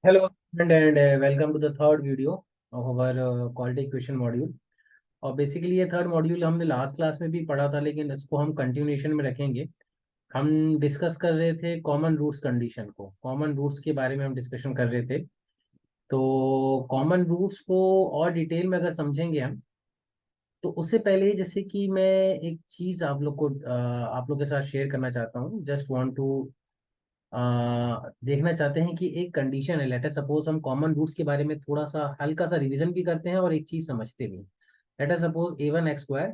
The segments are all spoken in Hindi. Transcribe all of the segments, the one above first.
Hello and welcome to the third video of our quality equation module। और बेसिकली ये थर्ड मॉड्यूल हमने लास्ट क्लास में भी पढ़ा था, लेकिन इसको हम कंटिन्यूएशन में रखेंगे। हम डिस्कस कर रहे थे कॉमन रूट्स कंडीशन को, कॉमन रूट्स के बारे में हम डिस्कशन कर रहे थे। तो कॉमन रूट्स को और डिटेल में अगर समझेंगे हम, तो उससे पहले जैसे कि मैं एक चीज़ आप लोग के साथ शेयर करना चाहता हूँ। जस्ट वांट टू देखना चाहते हैं कि एक कंडीशन है, लेट अस सपोज हम कॉमन रूट्स के बारे में थोड़ा सा हल्का सा रिवीजन भी करते हैं और एक चीज समझते भी हैं। Late us suppose a1x²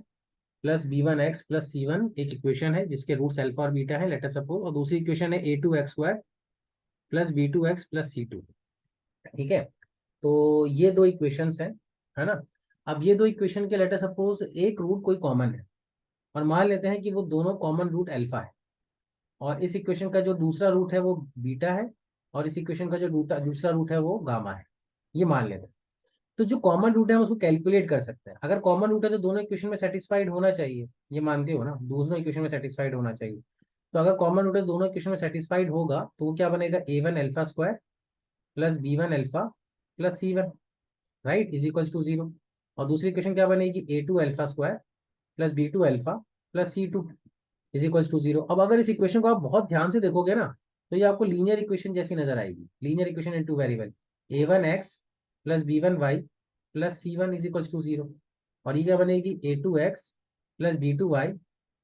plus b1x plus c1 एक इक्वेशन है जिसके रूट्स अल्फा और बीटा है, लेट अस सपोज। और दूसरी इक्वेशन है a2x² plus b2x plus c2। ठीक है। तो ये दो इक्वेशंस हैं, है ना। अब ये दो इक्वेशन के लेट अस सपोज एक रूट कोई कॉमन है, और मान लेते हैं कि वो दोनों कॉमन रूट अल्फा है, और इस इक्वेशन का जो दूसरा रूट है वो बीटा है, और इस इक्वेशन का जो दूसरा रूट है वो गामा है। ये मान लेते हैं। तो जो कॉमन रूट है हम उसको कैलकुलेट कर सकते हैं। अगर कॉमन रूट है तो दोनों इक्वेशन में सेटिस्फाइड होना चाहिए, ये मानते हो ना, दोनों इक्वेशन में सेटिस्फाइड होना चाहिए। तो अगर कॉमन रूट है दोनों इक्वेशन में सेटिस्फाइड होगा तो वो क्या बनेगा, a1 alpha square plus b1 alpha plus c1, right, is equals to 0। और दूसरी इक्वेशन क्या बनेगी, a2 alpha square plus b2 alpha plus c2 is equals to 0। अब अगर इस इक्वेशन को आप बहुत ध्यान से देखोगे ना, तो ये आपको लीनियर इक्वेशन जैसी नजर आएगी। Linear equation in two variable, a1x plus b1y plus c1 is equals to 0। और ये क्या बनेगी, a2x plus b2y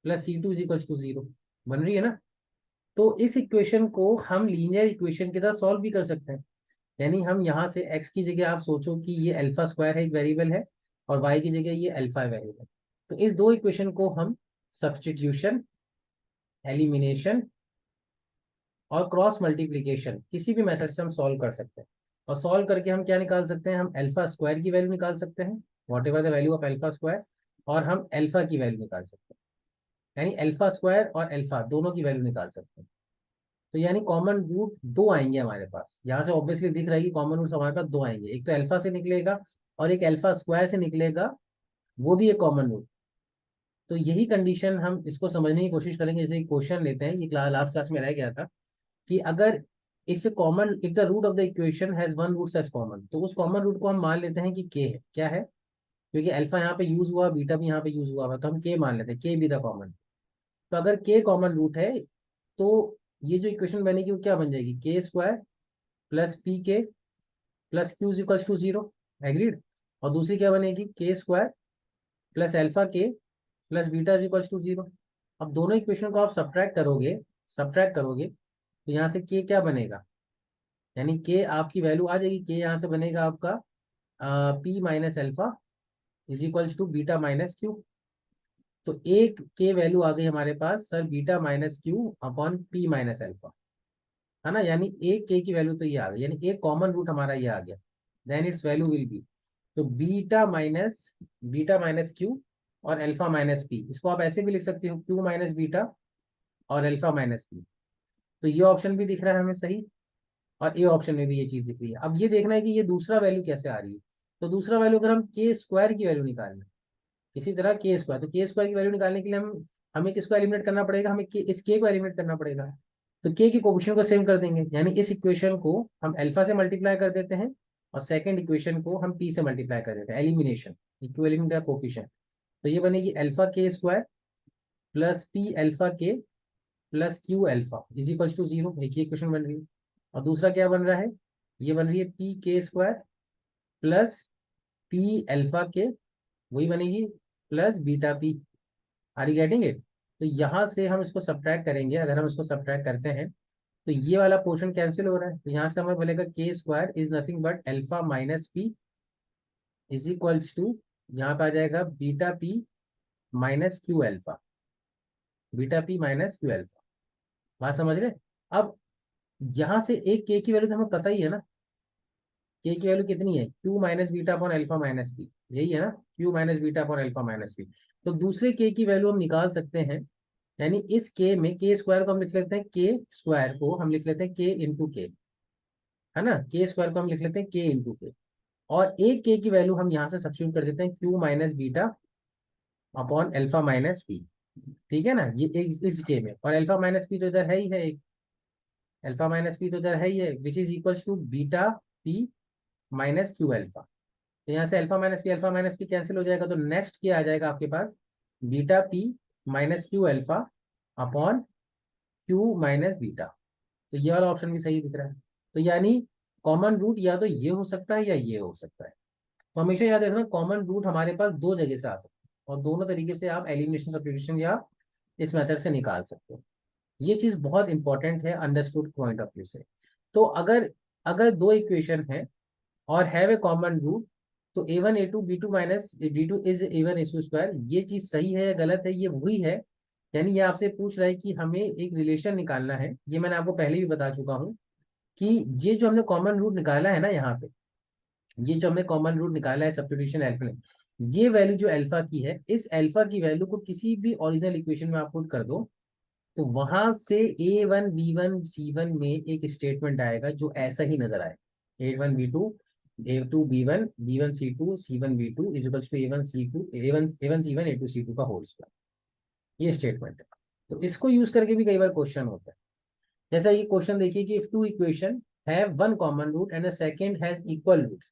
plus c2 is equals to 0। बन रही है ना। तो इस इक्वेशन को हम लीनियर इक्वेशन के साथ सॉल्व भी कर सकते हैं। यानी हम यहाँ से x की जगह आप सोचो कि ये अल्फा स्क्वायर है, एक वेरिएबल है, और y की जगह ये अल्फा वेरिएबल। तो इस दो इक्वेशन को हम सब्सटीट्यूशन, एलिमिनेशन और क्रॉस मल्टीप्लीकेशन किसी भी मेथड से हम सॉल्व कर सकते हैं। और सॉल्व करके हम क्या निकाल सकते हैं, हम अल्फा स्क्वायर की वैल्यू निकाल सकते हैं, what ever the value of alpha square, और हम अल्फा की वैल्यू निकाल सकते हैं, यानी अल्फा स्क्वायर और अल्फा दोनों की वैल्यू निकाल सकते हैं। तो यानी कॉमन रूट दो आएंगे हमारे पास। यहाँ से ऑब्वियसली दिख रहा है कि कॉमन रूट हमारे पास दो आएंगे, एक तो अल्फा से निकलेगा और एक अल्फा स्क्वायर से निकलेगा, वो भी एक कॉमन रूट। तो यही कंडीशन हम इसको समझने की कोशिश करेंगे। जैसे एक क्वेश्चन लेते हैं, ये लास्ट क्लास में रह गया था कि अगर if the root of the equation has one root as common, तो उस कॉमन रूट को हम मान लेते हैं कि के है। क्या है, क्योंकि अल्फा यहाँ पे यूज हुआ, बीटा भी यहाँ पे यूज हुआ तो हम के मान लेते हैं, के बी द कॉमन। तो अगर के कॉमन रूट है तो ये जो इक्वेशन बनेगी वो क्या बन जाएगी, k square plus p k plus q equals to 0। Agreed. और दूसरी क्या बनेगी, k square plus alpha k plus beta equals to 0। अब दोनों इक्वेशन को आप सब्ट्रैक्ट करोगे तो यहाँ से के क्या बनेगा, यानी के आपकी वैल्यू आ जाएगी, के यहाँ से बनेगा आपका P minus alpha is equals to beta minus Q. तो एक के वैल्यू आ गई हमारे पास sir, beta minus Q upon P minus alpha, है ना। यानी एक के की वैल्यू तो ये आ गई, यानी एक कॉमन रूट हमारा ये आ गया। Then its value will be, तो बीटा माइनस क्यू और अल्फा माइनस पी, इसको आप ऐसे भी लिख सकते हो, क्यू माइनस बीटा और अल्फा माइनस पी। तो ये ऑप्शन भी दिख रहा है हमें सही, और ए ऑप्शन में भी ये चीज दिख रही है। अब ये देखना है कि ये दूसरा वैल्यू कैसे आ रही है। तो दूसरा वैल्यू अगर हम के स्क्वायर की वैल्यू निकालना है, इसी तरह के स्क्वायर, तो के स्क्वायर की वैल्यू निकालने के लिए हम हमें किसको एलिमिनेट करना पड़ेगा, हमें इस के को एलिमिनेट करना पड़ेगा। तो के की कोफिशिएंट को सेम कर देंगे, यानी इस इक्वेशन को हम अल्फा से मल्टीप्लाई कर देते हैं और सेकंड इक्वेशन को हम पी से मल्टीप्लाई कर देते हैं, एलिमिनेशन, इक्विवेलेंट का कोफिशिएंट। तो ये बनेगी alpha k square plus p alpha k plus q alpha is equals to 0। एक ही इक्वेशन बन रही है। और दूसरा क्या बन रहा है, ये बन रही है पी के square plus p alpha k, वही बनेगी, plus beta p. Are you getting it. तो यहाँ से हम इसको सब्ट्रैक्ट करेंगे, अगर हम इसको सब्ट्रैक्ट करते हैं तो ये वाला पोर्शन कैंसिल हो रहा है, तो यहाँ से हमें बोलेगा k square is nothing but alpha minus p is equals to, यहाँ पे आ जाएगा beta P minus Q alpha, beta P minus Q alpha. बात समझ रहे। अब यहाँ से एक के की वैल्यू तो हमें पता ही है ना, के की वैल्यू कितनी है, Q minus beta upon alpha minus P, यही है ना, Q minus beta upon alpha minus P. तो दूसरे के की वैल्यू हम निकाल सकते हैं, यानी इस के में के स्क्वायर को हम लिख लेते हैं, के स्क्वायर को हम लिख लेते हैं के इंटू के, है ना, के स्क्वायर को हम लिख लेते हैं के इंटू के। और एक के की वैल्यू हम यहाँ से सब्स्टिट्यूट कर देते हैं, Q minus beta upon alpha minus P. ठीक है ना, ये इस के में, और अल्फा माइनस पी तो इधर है ही है एक, अल्फा माइनस पी तो इधर है ये, which is equals to beta P minus Q alpha. तो यहाँ से अल्फा माइनस पी कैंसिल हो जाएगा, तो नेक्स्ट क्या आ जाएगा आपके पास, beta P minus Q alpha upon Q minus beta. तो ये वाला ऑप्शन भी सही दिख रहा है। तो यानी कॉमन रूट या तो ये हो सकता है या ये हो सकता है। तो हमेशा याद रखना कॉमन रूट हमारे पास दो जगह से आ सकता है, और दोनों तरीके से आप एलिमिनेशन सब्स्टिट्यूशन या इस मेथड से निकाल सकते हो। ये चीज बहुत इंपॉर्टेंट है अंडरस्टूड पॉइंट ऑफ व्यू से। तो अगर अगर दो इक्वेशन है और हैव ए कॉमन रूट, तो a1 a2 b2 minus d2 is a1 a2 square, ये चीज सही है या गलत है, ये वही है। यानी ये आपसे पूछ रहा है कि हमें एक रिलेशन निकालना है। ये मैंने आपको पहले भी बता चुका हूँ कि ये जो हमने कॉमन रूट निकाला है ना यहाँ पे, ये जो हमने कॉमन रूट निकाला है सब्स्टिट्यूशन एल्फा में, ये वैल्यू जो अल्फा की है, इस अल्फा की वैल्यू को किसी भी ओरिजिनल इक्वेशन में आप पुट कर दो, तो वहां से a1 b1 c1 में एक स्टेटमेंट आएगा जो ऐसा ही नजर आए, a1 b2 a2 b1 b1 c2 c1 b2 is equals to a1 c2 a1 c1 a2 c2 का होल स्क्वायर। ये स्टेटमेंट है। तो इसको यूज करके भी कई बार क्वेश्चन होता है। जैसा ये क्वेश्चन देखिए कि if two equation have one common root and the second has equal roots,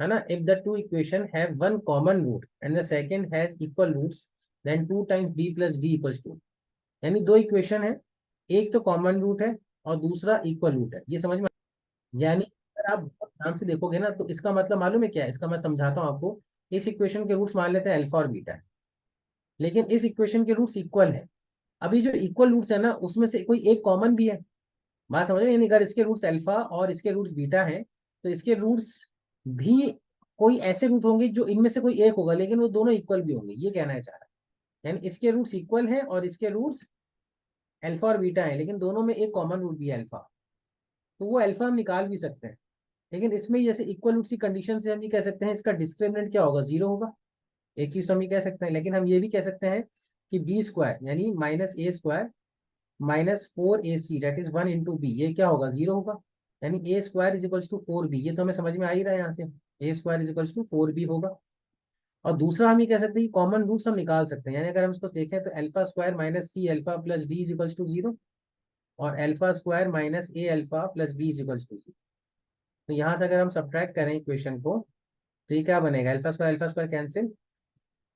है ना, if the two equation have one common root and the second has equal roots, then 2 times b plus d equals to. यानी दो इक्वेशन है, एक तो कॉमन रूट है और दूसरा इक्वल रूट है। ये समझ में, यानी अगर आप बहुत ध्यान से देखोगे ना, तो इसका मतलब मालूम है क्या है, इसका मैं समझाता हूँ आपको। इस इक्वेशन के रूट्स मान लेते हैं अल्फा और बीटा है, लेकिन इस इक्वेशन के रूट्स इक्वल है। अभी जो इक्वल रूट्स है ना, उसमें से कोई एक कॉमन भी है। बात समझ रहे हैं? यानी अगर इसके रूट्स अल्फा और इसके रूट्स बीटा हैं, तो इसके रूट्स भी कोई ऐसे रूट होंगे जो इनमें से कोई एक होगा, लेकिन वो दोनों इक्वल भी होंगे, ये कहना चाह रहा है। यानी इसके रूट्स इक्वल हैं और इसके रूट्स अल्फा और बीटा है, लेकिन दोनों में एक कॉमन रूट भी है अल्फा, तो वो अल्फा हम निकाल भी सकते हैं। लेकिन इसमें जैसे इक्वल रूट की कंडीशन से हम ये कह सकते हैं इसका डिस्क्रिमिनेंट क्या होगा, जीरो होगा। एक चीज तो हम ये कह सकते हैं, लेकिन हम ये भी कह सकते हैं कि बी स्क्वायर यानी minus A square minus 4ac that is 1 into b, ये क्या होगा, जीरो होगा। यानी A square is equals to 4b, ये तो हमें समझ में आ ही रहा है यहाँ से, A square is equals to 4b होगा। और दूसरा हम ये कह सकते हैं कि कॉमन रूट्स हम निकाल सकते हैं। यानी अगर हम इसको देखें तो alpha square minus C alpha plus D is equals to zero, और alpha square minus A alpha plus B is equals to zero. तो यहाँ से अगर हम सब्ट्रैक्ट करें इक्वेशन को, तो ये क्या बनेगा, अल्फा स्क्वायर कैंसिल,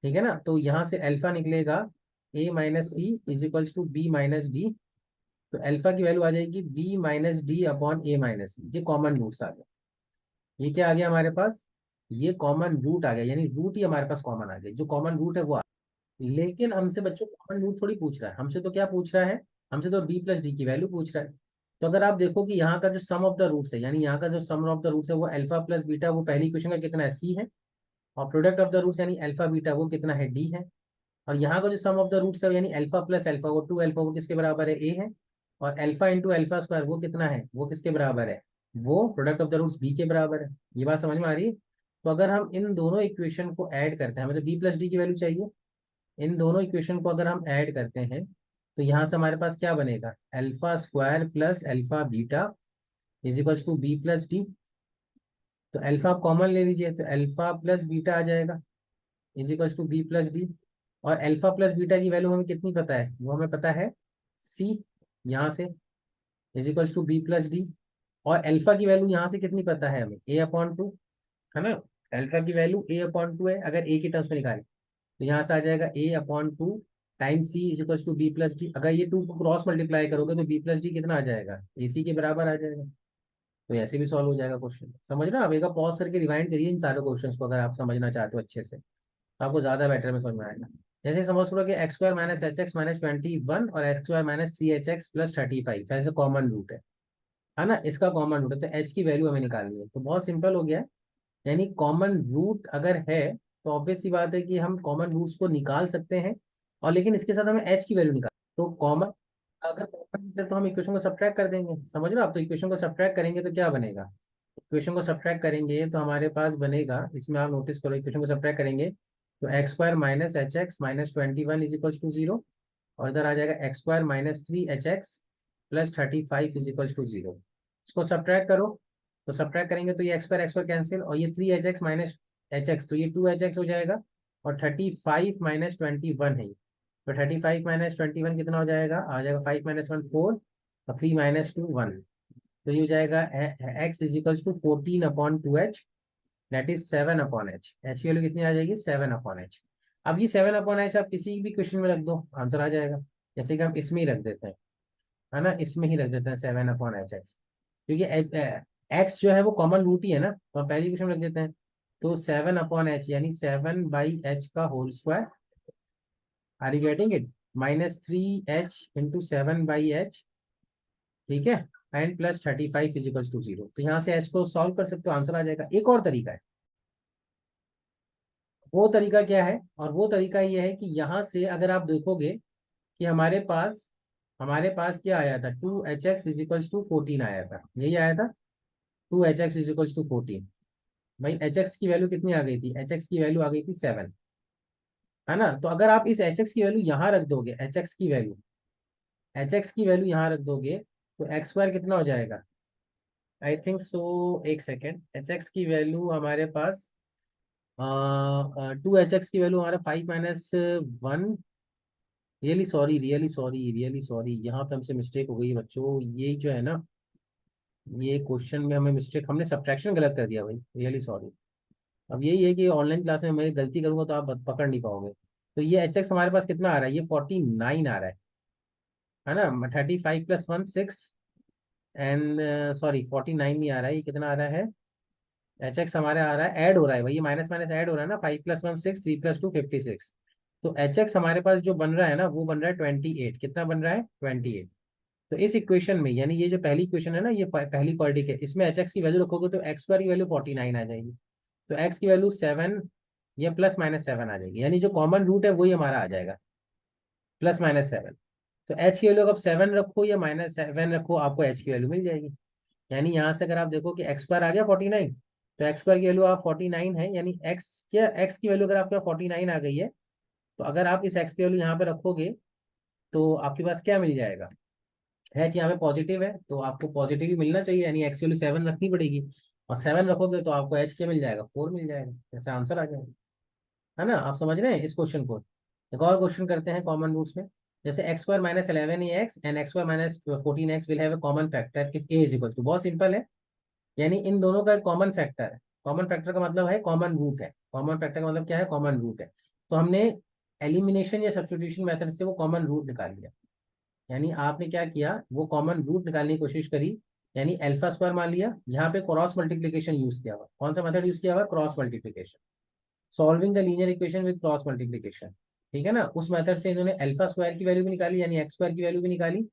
ठीक है ना। तो यहाँ से अल्फा निकलेगा A minus C is equals to B minus D. तो अल्फा की वैल्यू आ जाएगी B minus D upon A minus C. ये कॉमन रूट्स आ गया। ये क्या आ गया हमारे पास, ये कॉमन रूट आ गया, यानी रूट ही हमारे पास कॉमन आ गया, जो कॉमन रूट है वो आ गया। लेकिन हमसे बच्चों कॉमन रूट थोड़ी पूछ रहा है, हमसे तो क्या पूछ रहा है, हमसे तो बी प्लस डी की वैल्यू पूछ रहा है। तो अगर आप देखो कि यहाँ का जो सम ऑफ द रूट्स है, यानी यहाँ का जो सम ऑफ द रूट्स है वो अल्फा प्लस बीटा, वो पहली क्वेश्चन का कितना है, सी है। और प्रोडक्ट ऑफ द रूट्स यानी अल्फा बीटा, वो कितना है, डी है। और यहाँ का जो सम ऑफ द रूट्स है यानी अल्फा प्लस अल्फा, वो 2 अल्फा, वो किसके बराबर है, ए है। और अल्फा इंटू अल्फा स्क्वायर वो कितना है, वो किसके बराबर है, वो product of the roots b के बराबर है। ये बात समझ में आ रही है। तो अगर हम इन दोनों इक्वेशन को ऐड करते हैं, मतलब बी प्लस डी की वैल्यू चाहिए, इन दोनों इक्वेशन को अगर हम ऐड करते हैं, तो यहाँ से हमारे पास क्या बनेगा, alpha square plus alpha beta is equals to B plus d. तो अल्फा आप कॉमन ले लीजिए, तो अल्फा प्लस बीटा आ जाएगा is equals to B plus d. और अल्फा प्लस बीटा की वैल्यू हमें कितनी पता है, वो हमें पता है सी, यहाँ से is equals to B plus d. और अल्फा की वैल्यू यहाँ से कितनी पता है हमें, ए अपॉन टू, है ना। अल्फा की वैल्यू ए अपॉन टू है, अगर ए के टर्म्स में निकालें तो यहाँ से आ जाएगा A upon two time C is equals to B plus D. अगर ये टू को क्रॉस मल्टीप्लाई करोगे तो बी प्लस डी कितना आ जाएगा, ए सी के बराबर आ जाएगा। तो ऐसे भी सॉल्व हो जाएगा क्वेश्चन, समझ रहे हो आप। एक पॉज करके रिवाइंड करिए इन सारे क्वेश्चंस को, अगर आप समझना चाहते हो अच्छे से, तो आपको ज्यादा बेटर में समझ में आएगा। जैसे समझ करो कि x square minus h x minus 21 और x square minus 3h plus 35 ऐसे कॉमन रूट है ना, इसका कॉमन रूट है, तो एच की वैल्यू हमें निकालनी है। तो बहुत सिंपल हो गया है। यानी कॉमन रूट अगर है तो ऑब्वियस सी बात है कि हम कॉमन रूट्स को निकाल सकते हैं, और लेकिन इसके साथ हमें एच की वैल्यू निकाल, तो कॉमन, अगर कॉमन है तो हम इक्वेशन को सब्ट्रैक्ट कर देंगे, समझ लो आप। तो इक्वेशन को सब्ट्रैक्ट करेंगे तो क्या बनेगा, इक्वेशन को सब्ट्रैक्ट करेंगे तो हमारे पास बनेगा, इसमें आप नोटिस करो, इक्वेशन को सब्ट्रैक्ट करेंगे तो x square minus h x minus 21 is equals to zero, और इधर आ जाएगा x square minus 3h plus 35 is equals to zero. इसको सब्ट्रैक्ट करो, तो सब्ट्रैक्ट करेंगे तो ये एक्स स्क्वायर कैंसिल, और ये 3h माइनस एच तो ये 2h हो जाएगा, और 35 माइनस 21 है। तो 35 माइनस 21 कितना हो जाएगा, आ जाएगा 5 माइनस 1 4, 3 माइनस 2 1, तो ये हो जाएगा x equals to 14/2h, that is 7/h। h की वैल्यू कितनी आ जाएगी 7/h। अब ये 7/h आप किसी भी क्वेश्चन में रख दो, आंसर आ जाएगा। जैसे कि हम इसमें ही रख देते हैं, है ना, इसमें ही रख देते हैं 7/h x, क्योंकि x जो है वो कॉमन रूट ही है ना, तो हम पहली क्वेश्चन में रख देते हैं। तो 7/h यानी 7/h का whole square, are you getting it, -3h × 7/h, ठीक है, एंड प्लस 35 इजिकल्स टू 0। तो यहाँ से h को सॉल्व कर सकते हो, आंसर आ जाएगा। एक और तरीका है, वो तरीका क्या है, और वो तरीका ये है कि यहाँ से अगर आप देखोगे कि हमारे पास क्या आया था, 2hx इजिकल्स टू 14 आया था, यही आया था 2hx इजिकल्स टू 14। भाई hx की वैल्यू कितनी आ गई थी, hx की वैल्यू आ गई थी 7, है ना। तो अगर आप इस hx की वैल्यू यहाँ रख दोगे, hx की वैल्यू यहाँ रख दोगे, तो x² कितना हो जाएगा, आई थिंक सो, एक सेकेंड, hx की वैल्यू हमारे पास 2hx की वैल्यू हमारा 5 - 1, रियली सॉरी, यहाँ पे हमसे मिस्टेक हो गई बच्चों, ये जो है ना, ये क्वेश्चन में हमें मिस्टेक, हमने सब्ट्रैक्शन गलत कर दिया भाई, रियली सॉरी। अब यही है कि ऑनलाइन क्लास में मैं गलती करूंगा तो आप पकड़ नहीं पाओगे। तो ये hx हमारे पास कितना आ रहा है, ये 49 आ रहा है ना, 35 + 1 6, एंड सॉरी 49 नहीं आ रहा है, ये कितना आ रहा है, hx हमारे आ रहा है, ऐड हो रहा है भाई, ये माइनस माइनस ऐड हो रहा है ना, 5 + 1 6, 3 + 2 56। तो hx हमारे पास जो बन रहा है ना, वो बन रहा है 28, कितना बन रहा है 28। तो इस इक्वेशन में, यानी ये जो पहली इक्वेशन है ना, ये पहली क्वाड्रेटिक है, इसमें hx की वैल्यू रखोगे तो x² की वैल्यू 49 आ जाएगी, तो x की वैल्यू 7 या ±7 आ जाएगी, यानी जो कॉमन रूट है वही हमारा आ जाएगा, +- 7। तो h की वैल्यू अगर 7 रखो या -7 रखो, आपको h की वैल्यू मिल जाएगी। यानी यहाँ से अगर आप देखो कि x² आ गया 49, तो x² की वैल्यू आप 49 है, यानी x की वैल्यू अगर आपके पास 49 आ गई है, तो अगर आप इस x की वैल्यू यहाँ पे रखोगे, तो आपके पास क्या मिल जाएगा, एच यहाँ पे पॉजिटिव है, तो आपको पॉजिटिव ही मिलना चाहिए, यानी एक्स की वैल्यू 7 रखनी पड़ेगी, और 7 रखोगे तो आपको एच क्या मिल जाएगा, 4 मिल जाएगा, जैसे आंसर आ जाएगा, है ना। आप समझ रहे हैं इस क्वेश्चन को। एक और क्वेश्चन करते हैं कॉमन रूट्स में, जैसे x² - 11ax and x² - 14x will have a common factor if a is equal to, बहुत सिंपल है, यानी इन दोनों का एक कॉमन फैक्टर है। कॉमन फैक्टर का मतलब है कॉमन रूट है, कॉमन फैक्टर का मतलब क्या है, कॉमन रूट है। तो हमने एलिमिनेशन या सब्स्टिट्यूशन मेथड से वो कॉमन रूट निकाल लिया, यानी आपने क्या किया, वो कॉमन रूट निकालने की कोशिश करी, यानी α² मान लिया, यहाँ पे क्रॉस मल्टीप्लीकेशन यूज किया हुआ, कौन सा मेथड यूज किया हुआ, cross multiplication, solving the linear equation with cross multiplication, ठीक है ना। उस मेथड से इन्होंने α² की वैल्यू भी निकाली, यानी x² की वैल्यू भी निकाली,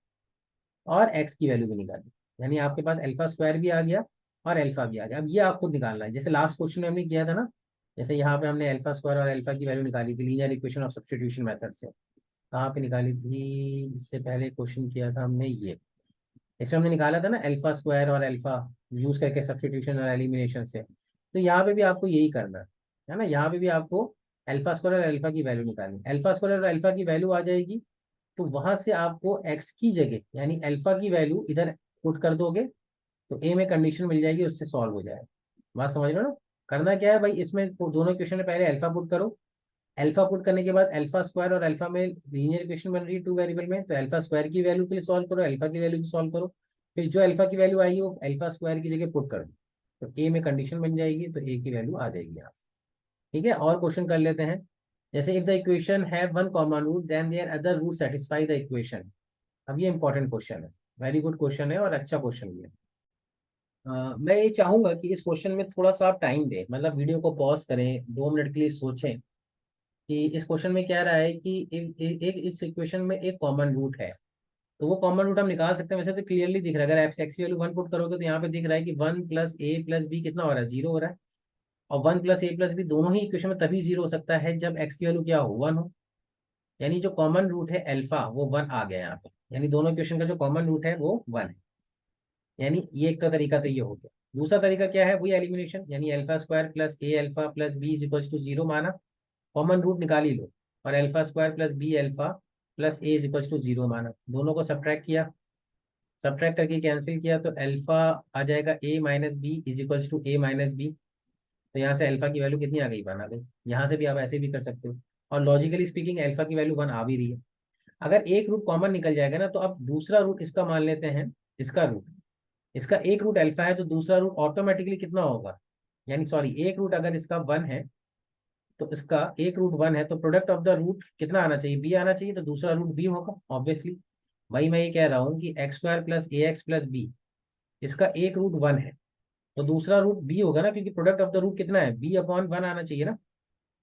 और x की वैल्यू भी निकाली, यानी आपके पास α² भी आ गया और अल्फा भी आ गया। अब ये आपको निकालना है, जैसे लास्ट क्वेश्चन में हमने किया था ना, जैसे यहाँ पे हमने α² और अल्फा की वैल्यू निकाली थी linear equation of substitution method से, कहाँ पे निकाली थी, इससे पहले क्वेश्चन किया था हमने ये, इसमें हमने निकाला था ना α² और अल्फा यूज करके सब्स्टिट्यूशन और एलिमिनेशन से। तो यहाँ पे भी आपको यही करना है ना, यहाँ पे भी आपको α² और अल्फा की वैल्यू निकालनी, α² और अल्फा की वैल्यू आ जाएगी, तो वहां से आपको x की जगह यानी अल्फा की वैल्यू इधर पुट कर दोगे, तो ए में कंडीशन मिल जाएगी, उससे सॉल्व हो जाएगा। बात समझ रहे हो ना। करना क्या है भाई, इसमें दोनों क्वेश्चन में पहले अल्फा पुट करो, अल्फा पुट करने के बाद α² और अल्फा में लीनियर इक्वेशन बन रही है 2 वेरिएबल में, तो α² की वैल्यू के लिए सॉल्व करो, अल्फा की वैल्यू की सॉल्व करो, फिर जो अल्फा की वैल्यू आएगी वो α² की जगह पुट कर दो, तो ए में कंडीशन बन जाएगी, तो ए की वैल्यू आ जाएगी यहाँ से। ठीक है, और क्वेश्चन कर लेते हैं, जैसे if the equation have one common root then their other root satisfy the equation. अब ये इंपॉर्टेंट क्वेश्चन है, वेरी गुड क्वेश्चन है और अच्छा क्वेश्चन भी है। मैं ये चाहूंगा कि इस क्वेश्चन में थोड़ा सा आप टाइम दें, मतलब वीडियो को पॉज करें, 2 मिनट के लिए सोचें कि इस क्वेश्चन में क्या रहा है कि एक इस इक्वेशन में एक कॉमन रूट है, तो वो कॉमन रूट हम निकाल सकते हैं, वैसे तो क्लियरली दिख रहा है, अगर आप एक्स की वैल्यू 1 पुट करोगे तो यहाँ पे दिख रहा है कि 1 + a + b कितना हो रहा है, 0 हो रहा है, और 1 + a + b दोनों ही इक्वेशन में तभी 0 हो सकता है जब एक्स की वैल्यू क्या हो, 1 हो, यानी जो कॉमन रूट है अल्फा वो 1 आ गया यहाँ पे, यानी दोनों इक्वेशन का जो कॉमन रूट है वो 1 है, यानी ये एक का तरीका तो ये हो गया। दूसरा तरीका क्या है, वही एलिमिनेशन, यानी α² + a अल्फा + b इज 0 माना, कॉमन रूट निकाल ही लो, और α² + b अल्फा + a इज 0 माना, दोनों को सब्ट्रैक्ट किया, सब्ट्रैक्ट करके कैंसिल किया, तो अल्फा आ जाएगा a - b is a - b, तो यहाँ से अल्फा की वैल्यू कितनी आ गई, 1 आ गई। यहाँ से भी आप ऐसे भी कर सकते हो, और लॉजिकली स्पीकिंग अल्फा की वैल्यू 1 आ भी रही है। अगर एक रूट कॉमन निकल जाएगा ना, तो अब दूसरा रूट इसका मान लेते हैं, इसका रूट, इसका एक रूट अल्फा है, तो दूसरा रूट ऑटोमेटिकली कितना होगा, यानी सॉरी, एक रूट अगर इसका 1 है, तो इसका एक रूट 1 है, तो प्रोडक्ट ऑफ द रूट कितना आना चाहिए, बी आना चाहिए, तो दूसरा रूट बी होगा ऑब्वियसली। भाई मैं ये कह रहा हूँ कि एक्स स्क्वायर प्लस ए एक्स प्लस बी, इसका एक रूट 1 है, तो दूसरा रूट बी होगा ना, क्योंकि प्रोडक्ट ऑफ द रूट कितना है, बी अपॉन 1 आना चाहिए ना।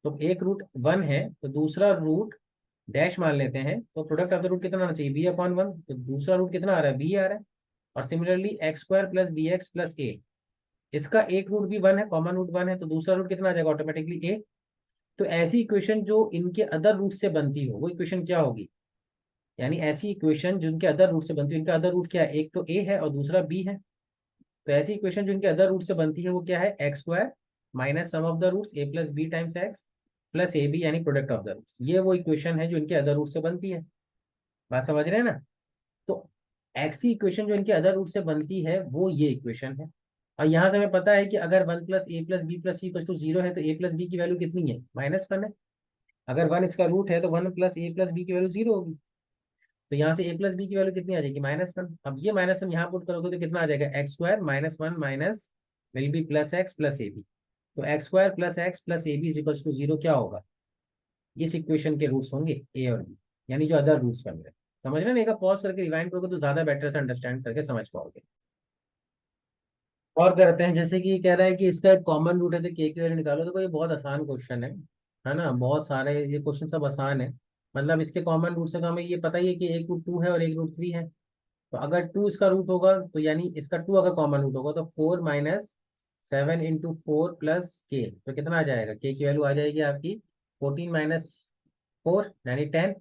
तो एक रूट 1 है, तो दूसरा रूट डैश मान लेते हैं, तो प्रोडक्ट ऑफ द रूट कितना आना चाहिए, बी अपॉन 1, तो दूसरा रूट कितना आ रहा है, बी आ रहा है। और similarly X square plus B x plus A, इसका एक रूट भी 1 है, कॉमन रूट 1 है, तो दूसरा रूट कितना आ जाएगा ऑटोमेटिकली ए। तो ऐसी इक्वेशन जो इनके अदर रूट से बनती हो, वो इक्वेशन क्या होगी, यानी ऐसी इक्वेशन जो इनके अदर रूट से बनती है, इनका अदर रूट क्या है, एक तो ए है और दूसरा बी है। तो ऐसी इक्वेशन जो इनके अदर रूट से बनती है वो क्या है, x square minus sum of the roots a plus b times x plus A b, यानी प्रोडक्ट ऑफ द रूट्स। ये वो इक्वेशन है जो इनके अदर रूट से बनती है। बात समझ रहे हैं ना। तो ऐसी इक्वेशन जो इनके अदर रूट से बनती है वो ये इक्वेशन है। और यहाँ से हमें पता है कि अगर 1 plus a plus b plus c equal to 0 है, तो ए प्लस बी की वैल्यू कितनी है, -1 है। अगर 1 इसका रूट है, तो 1 प्लस ए प्लस बी की वैल्यू 0 होगी। तो यहाँ से ए प्लस बी की वैल्यू कितनी आ जाएगी, -1। अब ये -1 यहाँ पुट करोगे तो कितना आ जाएगा, x square -1 minus will be plus X plus A B. तो x square plus X plus A B is equal to 0 क्या होगा, इस इक्वेशन के रूट्स होंगे ए और बी, यानी जो अदर रूट्स बन रहे हैं। समझ रहे हैं, एक पॉज करके रिवाइंड करोगे तो ज्यादा बेटर से अंडरस्टैंड करके समझ पाओगे। और करते हैं, जैसे कि ये कह रहा है कि इसका एक कॉमन रूट है, तो के की वैल्यू निकालो। तो ये बहुत आसान क्वेश्चन है ना, बहुत सारे ये क्वेश्चन सब आसान है। मतलब इसके कॉमन रूट से तो हमें ये पता ही है कि एक रूट 2 है और एक रूट 3 है। तो अगर 2 इसका रूट होगा, तो यानी इसका 2 अगर कॉमन रूट होगा, तो 4 माइनस 7 इंटू 4 प्लस के, तो कितना आ जाएगा, के की वैल्यू आ जाएगी आपकी 14 माइनस 4 यानी 10।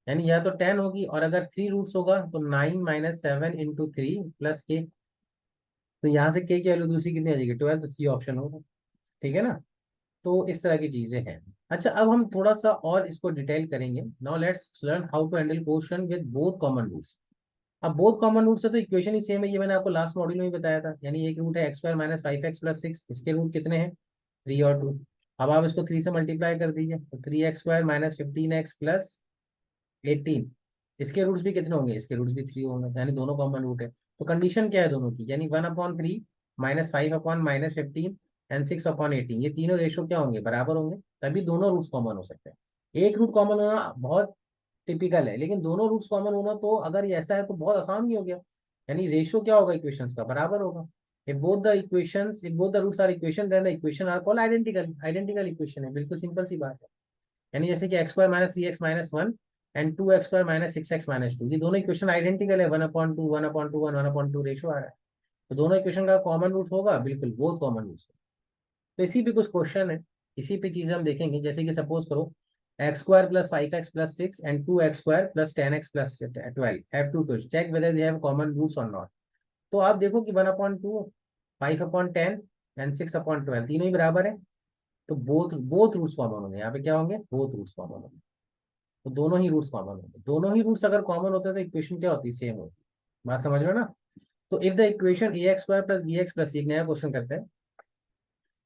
यानी या तो 10 होगी, और अगर 3 रूट्स होगा तो 9 माइनस 7 इंटू 3 प्लस के। तो यहाँ से के की वैल्यू दूसरी कितनी आ जाएगी, 12, तो सी ऑप्शन होगा। ठीक है ना। तो इस तरह की चीजें हैं। अच्छा, अब हम थोड़ा सा और इसको डिटेल करेंगे। Now let's learn how to handle question with both common roots. अब बोथ कॉमन रूट से तो इक्वेशन ही सेम है, ये मैंने आपको लास्ट मॉड्यूल में ही बताया था। यानी एक रूट है x square minus 5x plus 6, इसके रूट कितने हैं, 3 और 2। अब आप इसको 3 से मल्टीप्लाई कर दीजिए, तो 3x square minus 15x plus 18, इसके रूट्स भी कितने होंगे, इसके रूट्स भी 3 होंगे, यानी दोनों कॉमन रूट है। तो कंडीशन क्या है दोनों की, यानी 1/3 माइनस 5 माइनस 15 एंड 6/18, ये तीनों रेशो क्या होंगे, बराबर होंगे, तभी दोनों रूट्स कॉमन हो सकते हैं। एक रूट कॉमन होना बहुत टिपिकल है, लेकिन दोनों रूट्स कॉमन होना, तो अगर ये ऐसा है तो बहुत आसान ही हो गया। यानी रेशियो क्या होगा इक्वेशंस का, बराबर होगा। if both the roots are equation, then the equation are called identical equation है, बिल्कुल सिंपल सी बात है। यानी जैसे कि x square minus 3x-1 and 2x square minus 6x-2, ये दोनों इक्वेशन आइडेंटिकल है, 1/2 1/2 1/2 रेशो आ रहा है। तो दोनों इक्वेशन का कॉमन रूट होगा, बिल्कुल बहुत कॉमन रूट। तो इसी पे कुछ क्वेश्चन है, इसी पे चीजें हम देखेंगे। जैसे कि सपोज करो x square plus 5x plus 6 and 2x square plus 10x plus 12 have to check whether they have common roots और नॉट। तो आप देखो कि 1/2 5/10 एंड 6/12 तीनों ही बराबर है, तो बोथ बोथ रूट्स कॉमन होंगे। यहाँ पे क्या होंगे, बोथ रूट्स कॉमन होंगे। तो दोनों ही रूट्स कॉमन होंगे, दोनों ही रूट्स अगर कॉमन होते हैं तो इक्वेशन क्या होती है, सेम होती है। बात समझ रहे हो ना। तो if the equation a x square plus B x plus, एक नया क्वेश्चन करते हैं।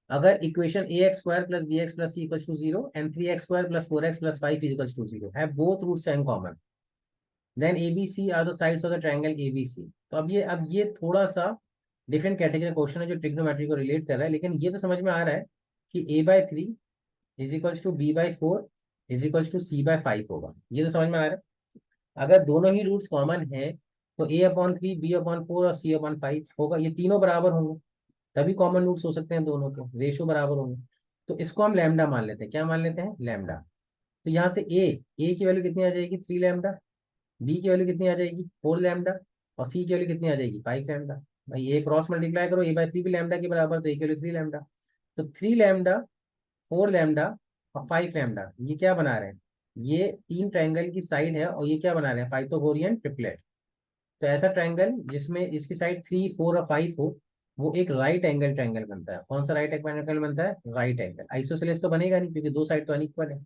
अगर equation a x square plus B x plus c equal to 0 and 3x square plus 4x plus 5 equal to 0 है, both roots in common, then a b c are the sides of the triangle a b c. तो अब ये थोड़ा सा डिफरेंट कैटेगरी क्वेश्चन है जो ट्रिग्नोमेट्री को रिलेट कर रहा है, लेकिन ये तो समझ में आ रहा है कि a/3 is equals to b/4 is equals to c/5 होगा। ये तो समझ में आ रहा है। अगर दोनों ही रूट्स कॉमन है, तो a/3 b/4 और c/5 होगा, ये तीनों बराबर होंगे, तभी कॉमन रूट्स हो सकते हैं दोनों के, रेशो बराबर होंगे। तो इसको हम लैम्डा मान लेते हैं, क्या मान लेते हैं, लैम्डा। तो यहाँ से ए की वैल्यू कितनी आ जाएगी, 3 लैम्डा, बी की वैल्यू कितनी आ जाएगी, 4 लैम्डा, और सी की वैल्यू कितनी आ जाएगी, 5 लैम्डा। भाई ए क्रॉस मल्टीप्लाई करो, a/3 भी लैम्डा के बराबर, तो ए की वैल्यू 3 लैम्डा। तो 3 लैम्डा, 4 लैम्डा और 5 लैम्डा, ये क्या बना रहे हैं, ये तीन ट्रायंगल की साइड है, और ये क्या बना रहे हैं, पाइथागोरियन ट्रिपलेट। तो ऐसा ट्रायंगल जिसमें इसकी साइड 3 4 और 5 हो, वो एक राइट एंगल ट्रायंगल बनता है। कौन सा राइट एंगल बनता है, राइट एंगल। आइसोसेलेस तो बनेगा नहीं, क्योंकि दो साइड तो अनइक्वल है।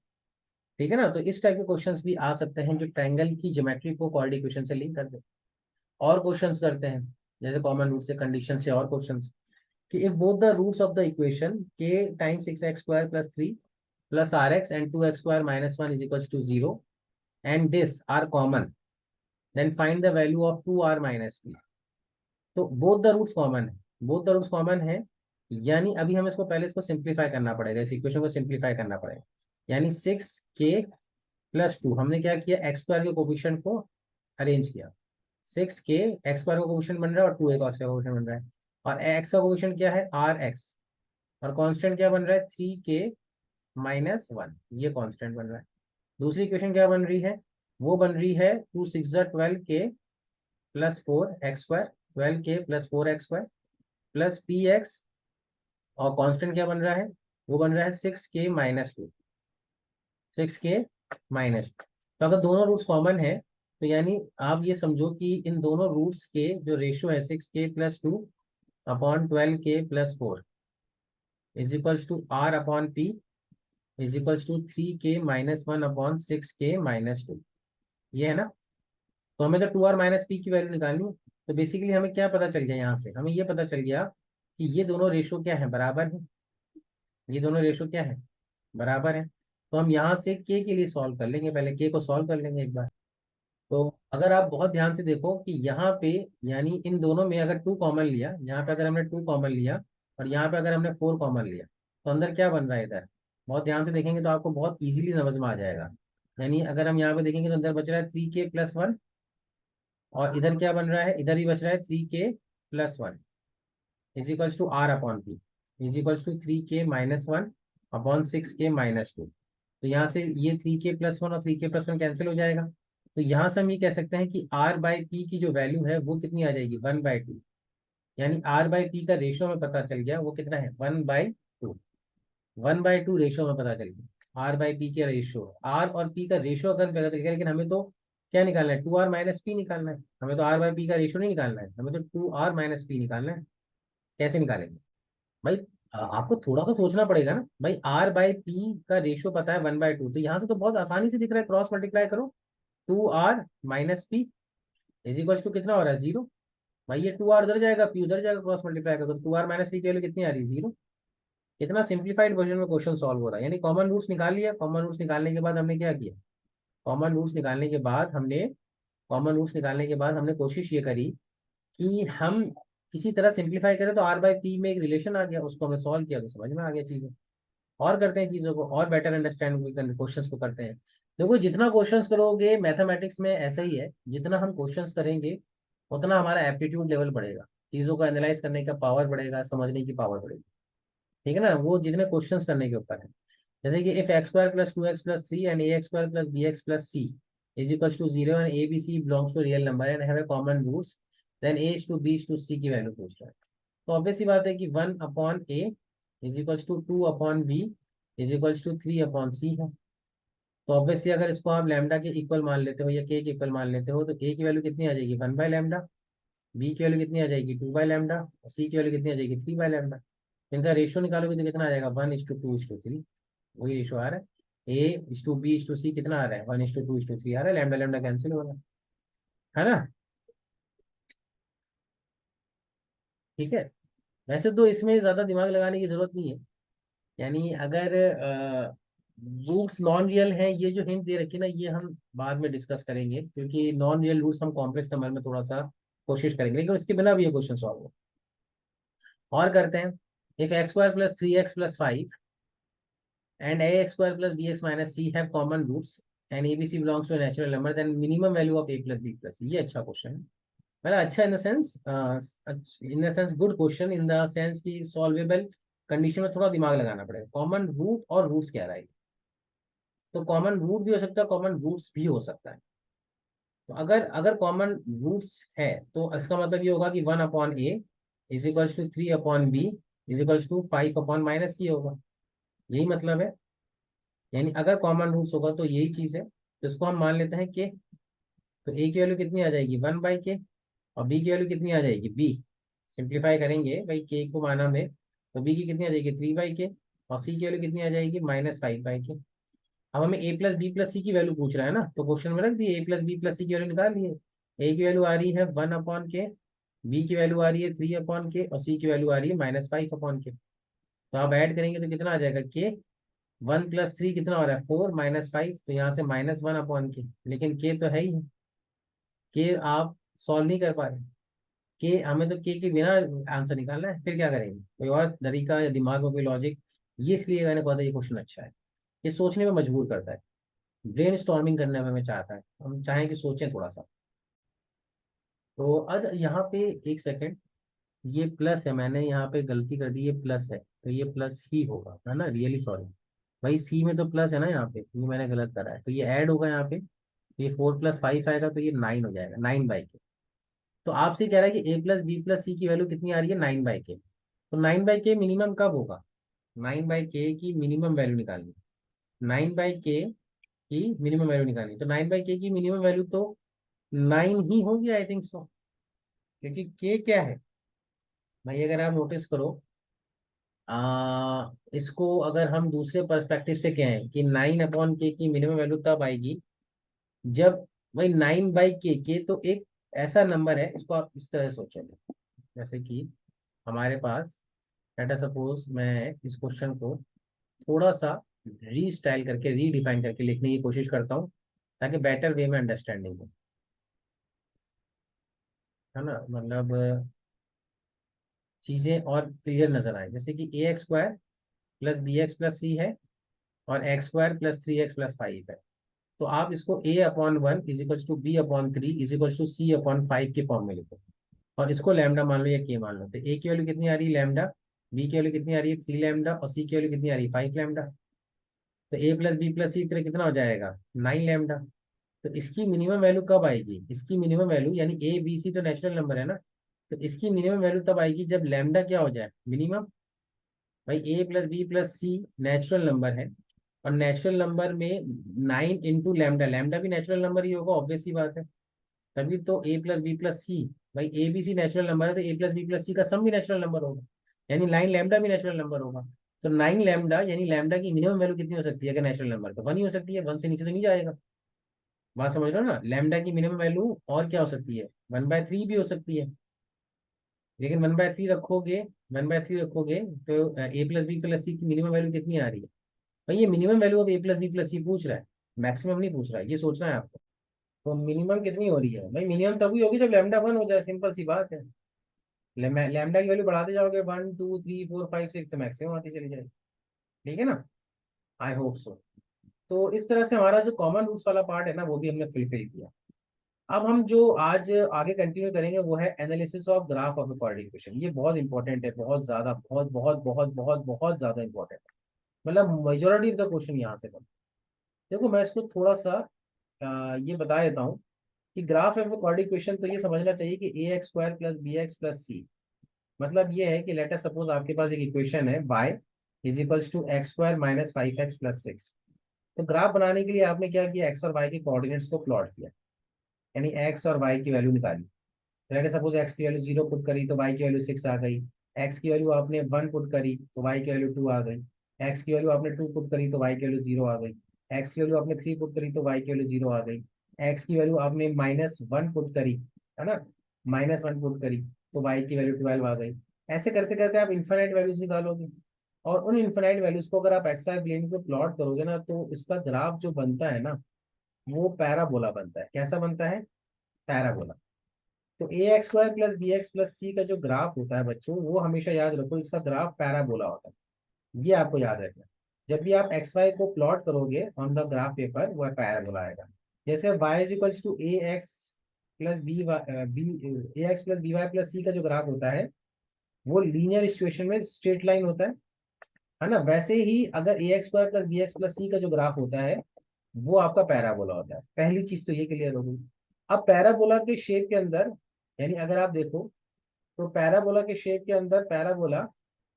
ठीक है ना। तो इस टाइप के क्वेश्चंस भी आ सकते हैं जो ट्रायंगल की ज्योमेट्री को कोऑर्डिनेट इक्वेशन से लिंक कर दे। और क्वेश्चंस करते हैं, जैसे कॉमन रूट से, कंडीशन से, और क्वेश्चंस कि if both the roots of the equation के times 6x square plus 3 plus rx and 2x square minus 1 is equal to 0, and this are common, then find the value of 2r minus P. तो बोथ द रूट्स कॉमन है, बोथ द रूट्स कॉमन है, यानी अभी हम इसको पहले इसको सिंप्लीफाई करना पड़ेगा, इस इक्वेशन को सिंप्लीफाई करना पड़ेगा। यानी 6k+2, हमने क्या किया, एक्स स्क्वायर के कोफिशिएंट को अरेंज किया। 6k एक्स स्क्वायर का कोफिशिएंट बन रहा है और 2a का कोफिशिएंट बन रहा है, और एक्स का कोफिशिएंट क्या है, आर एक्स, और कांस्टेंट क्या बन रहा है, 3k-1, ये कांस्टेंट बन रहा है। दूसरी इक्वेशन क्या बन रही है, वो बन रही है 2 6 12k+4 x square, 12k+4 x square plus P x, और कांस्टेंट क्या बन रहा है, वो बन रहा है 6k-2, 6k-2। तो अगर दोनों रूट्स कॉमन है तो यानी आप ये समझो कि इन दोनों रूट्स के जो रेशियो है 6k+2/12k+4 is equals to r/p is equals to 3k-1/6k-2, ये है ना। तो हमें तो 2r-p की वैल्यू निकालनी है। तो बेसिकली हमें क्या पता चल गया, यहाँ से हमें ये पता चल गया कि ये दोनों रेशियो क्या है, बराबर है। ये दोनों रेशियो क्या है, बराबर है। तो हम यहाँ से के लिए सॉल्व कर लेंगे, पहले के को सॉल्व कर लेंगे एक बार। तो अगर आप बहुत ध्यान से देखो कि यहाँ पे, यानी इन दोनों में अगर 2 कॉमन लिया, यहाँ पे अगर हमने 2 कॉमन लिया और यहाँ पे अगर हमने 4 कॉमन लिया, तो अंदर क्या बन रहा है इधर, बहुत ध्यान से देखेंगे तो आपको बहुत इजीली समझ में आ जाएगा। यानी अगर हम यहाँ पे देखेंगे तो अंदर बच रहा है 3k+1, और इधर क्या बन रहा है, इधर ही बच रहा है 3k+1 is equals to r/p is equals to 3k-1/6k-2। तो यहाँ से ये 3k+1 और 3k+1 कैंसिल हो जाएगा। तो यहाँ से हम ये कह सकते हैं कि r/p की जो वैल्यू है वो कितनी आ जाएगी, 1/2। यानी r/p का रेशियो में पता चल गया वो कितना है, 1/2। 1/2 रेशियो में पता चल गया r/p के रेशियो, r और p का रेशियो अगर पता चल गया, लेकिन हमें तो क्या निकालना है, 2r-p निकालना है। हमें तो r/p का रेशियो नहीं निकालना है, हमें तो 2r-p निकालना है। कैसे निकालेंगे भाई, आपको थोड़ा तो सोचना पड़ेगा ना भाई। r/p का रेशियो पता है 1/2, तो यहाँ से तो बहुत आसानी से दिख रहा है, क्रॉस मल्टीप्लाई करो, 2r-p इज इक्वल टू कितना हो रहा है, 0। भाई ये 2r उधर जाएगा, p उधर जाएगा, क्रॉस मल्टीप्लाई करो तो 2r-p की वैल्यू कितनी आ रही है, 0। कितना सिंप्लीफाइड वर्जन में क्वेश्चन सॉल्व हो रहा है। यानी कॉमन रूट्स निकाल लिया, कॉमन रूट्स निकालने के बाद हमने क्या किया, कॉमन रूट्स निकालने के बाद हमने कॉमन रूट्स निकालने के बाद हमने कोशिश ये करी कि हम किसी तरह सिंप्लीफाई करें, तो r/p में एक रिलेशन आ गया, उसको हमने सॉल्व किया तो समझ में आ गया चीजें। और करते हैं चीजों को और बेटर अंडरस्टैंड क्वेश्चंस को करते हैं। देखो जितना क्वेश्चंस करोगे मैथमेटिक्स में ऐसा ही है, जितना हम क्वेश्चंस करेंगे उतना हमारा एप्टीट्यूड लेवल बढ़ेगा, चीजों को एनालाइज करने का पावर बढ़ेगा, समझने की पावर बढ़ेगी। ठीक है ना, वो जितने क्वेश्चंस करने के ऊपर है। जैसे कि if x² + 2x + 3 and ax²+bx+c is equal to 0 and abc belongs to real number and have a common roots, then a/b/c की वैल्यू पूछ रहा है। तो ऑब्वियस सी बात है कि 1/a is equal to 2/b is equal to 3/c है। तो ऑब्वियसली अगर इसको आप लैम्डा के इक्वल मान लेते हो या के के इक्वल मान लेते हो, तो a की वैल्यू कितनी आ जाएगी, 1/λ, b की वैल्यू कितनी आ जाएगी, 2/λ, और c की वैल्यू कितनी आ जाएगी, 3/λ। इनका रेशियो निकालोगे तो कितना आ जाएगा, 1:2:3, वही रेशियो आ रहा है। a/b/c कितना आ रहा है, 1:2:3 आ रहा है, लैम्डा लैम्डा कैंसिल हो रहा है ना। ठीक है, वैसे तो इसमें ज्यादा दिमाग लगाने की जरूरत नहीं है। यानी अगर रूट्स नॉन रियल हैं, ये जो हिंट दे रखी है ना, ये हम बाद में डिस्कस करेंगे, क्योंकि नॉन रियल रूट्स हम कॉम्प्लेक्स नंबर में थोड़ा सा कोशिश करेंगे, लेकिन इसके बिना भी ये क्वेश्चन सॉल्व हो। और करते हैं, if x² + 3x + 5 and ax²+bx-c have common roots and abc belongs to a natural number, then minimum value of a+b+c। ये अच्छा क्वेश्चन है, मतलब अच्छा in the sense good question, in the sense की सॉल्वेबल कंडीशन में थोड़ा दिमाग लगाना पड़ेगा। कॉमन रूट और रूट्स क्या रहेगी, तो कॉमन रूट भी हो सकता है, कॉमन रूट्स भी हो सकता है। तो अगर अगर कॉमन रूट्स है तो इसका मतलब ये होगा कि 1/a is equals to 3/b is equals to 5/-c होगा, यही मतलब है। यानी अगर कॉमन रूट्स होगा तो यही चीज है, तो इसको हम मान लेते हैं के। तो ए की वैल्यू कितनी आ जाएगी, 1/k, और बी की वैल्यू कितनी आ जाएगी, बी। सिंप्लीफाई करेंगे भाई, के को माना में, तो बी की कितनी आ जाएगी, 3/k, और सी की वैल्यू कितनी आ जाएगी, -5/k। अब हमें a+b+c की वैल्यू पूछ रहा है ना, तो क्वेश्चन में रख दिए a+b+c की वैल्यू निकाल लिए। ए की वैल्यू आ रही है 1/k, बी की वैल्यू आ रही है 3/k, और सी की वैल्यू आ रही है -5/k। तो आप ऐड करेंगे तो कितना आ जाएगा, के 1+3 कितना हो रहा है 4 -5, तो यहाँ से -1/k, लेकिन k तो है ही, k आप सॉल्व नहीं कर पा रहे, के हमें तो के बिना आंसर निकालना है, फिर क्या करेंगे, कोई और तरीका या दिमाग में कोई लॉजिक? ये इसलिए मैंने कहा था ये क्वेश्चन अच्छा है, ये सोचने में मजबूर करता है, ब्रेन स्टॉर्मिंग करने में हमें चाहता है, हम चाहें कि सोचें थोड़ा सा। तो अब यहाँ पे एक सेकंड, ये प्लस है, मैंने यहाँ पे गलती कर दी, ये प्लस है तो ये प्लस ही होगा, है ना, रियली सॉरी भाई, सी में तो प्लस है ना, यहाँ पे ये मैंने गलत करा है, तो ये ऐड होगा यहाँ पे, तो ये 4+5 आएगा, तो ये 9 हो जाएगा, 9/k। तो आपसे कह रहा है कि a+b+c की वैल्यू कितनी आ रही है, 9/k। तो 9/k मिनिमम कब होगा, 9/k की मिनिमम वैल्यू निकालनी, 9/k की मिनिमम वैल्यू निकालनी, तो 9/k की मिनिमम वैल्यू तो 9 ही होगी, आई थिंक सो, क्योंकि k क्या है भाई, अगर आप नोटिस करो, इसको अगर हम दूसरे पर्सपेक्टिव से कहें कि 9/k की मिनिमम वैल्यू तब आएगी जब, भाई 9/k तो एक ऐसा नंबर है, इसको आप इस तरह सोचें, जैसे कि हमारे पास, लेट अस सपोज, मैं इस क्वेश्चन को थोड़ा सा रीस्टाइल करके रीडिफाइन करके लिखने की कोशिश करता हूँ, ताकि बेटर वे में अंडरस्टैंडिंग हो, है ना, मतलब चीजें और क्लियर नजर आए, जैसे कि ax² + bx+c है, और x² + 3x+5 है, तो आप इसको a/1 b/3 c/5 के फॉर्म में लिखो, और इसको लैम्डा मान लो या के मान लो, तो a की वैल्यू कितनी आ रही है लैम्डा, b की वैल्यू कितनी आ रही है 3 लैम्डा, और c की वैल्यू कितनी आ रही है 5 लैम्डा, तो a+b+c तरह कितना हो जाएगा 9 लैम्डा। तो इसकी मिनिमम वैल्यू कब आएगी, इसकी मिनिमम वैल्यू यानी a b c तो नेचुरल नंबर है ना, तो इसकी मिनिमम वैल्यू तब आएगी जब लैम्डा क्या हो जाए मिनिमम, भाई a+b+c नेचुरल नंबर है, और नेचुरल नंबर में 9 × लैम्डा, भी नेचुरल नंबर ही होगा, ऑब्वियस ही बात है, तभी तो a+b+c, भाई a b c natural number है, तो a+b+c का सम भी नेचुरल नंबर होगा, यानी 9 लैम्डा भी नेचुरल नंबर होगा। तो 9 लैम्डा यानी लैम्डा की मिनिमम वैल्यू कितनी हो सकती है अगर नेचुरल नंबर, तो 1 ही हो सकती है, 1 से नीचे तो नहीं जाएगा, बात समझ रहे हो ना, लैम्डा की मिनिमम वैल्यू और क्या हो सकती है 1/3 भी हो सकती है, लेकिन 1/3 रखोगे, 1/3 रखोगे तो a+b+c की मिनिमम वैल्यू कितनी आ रही है, भाई ये मिनिमम वैल्यू अब a+b+c पूछ रहा है, मैक्सिमम नहीं पूछ रहा है, ये सोचना है आपको। तो मिनिमम कितनी हो रही है भाई, मिनिमम तभी होगी जब लैम्डा 1 हो जाए, सिंपल सी बात है, लैम्डा की वैल्यू बढ़ाते जाओगे 1 2 3 4 5 6 तो मैक्सिमम आती चली जाएगी, ठीक है ना, आई होप सो। तो इस तरह से हमारा जो कॉमन रूट्स वाला पार्ट है ना, वो भी हमने फुलफिल किया। अब हम जो आज आगे कंटिन्यू करेंगे वो है analysis of graph of a quadratic equation, ये बहुत इंपॉर्टेंट है, बहुत ज्यादा, बहुत बहुत बहुत बहुत बहुत ज्यादा इंपॉर्टेंट है, मतलब मेजोरिटी ऑफ द क्वेश्चन यहाँ से बन। देखो मैं इसको थोड़ा सा ये बता देता हूँ कि graph of a quadratic equation, तो ये समझना चाहिए कि ax² + bx+c, मतलब ये है कि लेट अस सपोज आपके पास एक इक्वेशन है y = x² - 5x + 6। तो ग्राफ बनाने के लिए आपने क्या किया, x और y के कोऑर्डिनेट्स को प्लॉट किया, यानी x और y की वैल्यू निकाली, लेट अस सपोज x की वैल्यू 0 पुट करी तो y की वैल्यू 6 आ गई, x की वैल्यू आपने 1 पुट करी तो y की वैल्यू 2 आ गई, x की वैल्यू आपने 2 पुट करी तो y की वैल्यू 0 आ गई, x की वैल्यू आपने 3 पुट करी तो y की वैल्यू 0 आ गई, x की वैल्यू आपने -1 पुट करी, है ना, -1 पुट करी तो y की वैल्यू 12 आ गई। ऐसे करते करते आप इन्फिनाइट वैल्यूज निकालोगे, और उन इन्फिनाइट वैल्यूज को अगर आप एक्स वाई प्लेन पे प्लॉट करोगे ना, तो इसका ग्राफ जो बनता है ना, वो पैराबोला बनता है, कैसा बनता है, पैराबोला। तो ax² + bx+c का जो ग्राफ होता है बच्चों, वो हमेशा याद रखो, इसका ग्राफ पैराबोला होता है, ये आपको याद रखना। जब भी आप एक्स वाई को प्लॉट करोगे ऑन द ग्राफ पेपर, वह पैराबोला आएगा। जैसे y = ax + by+c का जो ग्राफ होता है, वो लीनियर इक्वेशन में स्ट्रेट लाइन होता है ना, वैसे ही अगर ax² + bx+c का जो ग्राफ होता है, वो आपका पैराबोला होता है। पहली चीज तो ये क्लियर हो गई। अब पैराबोला के शेप के अंदर, यानी अगर आप देखो, तो पैराबोला के शेप के अंदर पैराबोला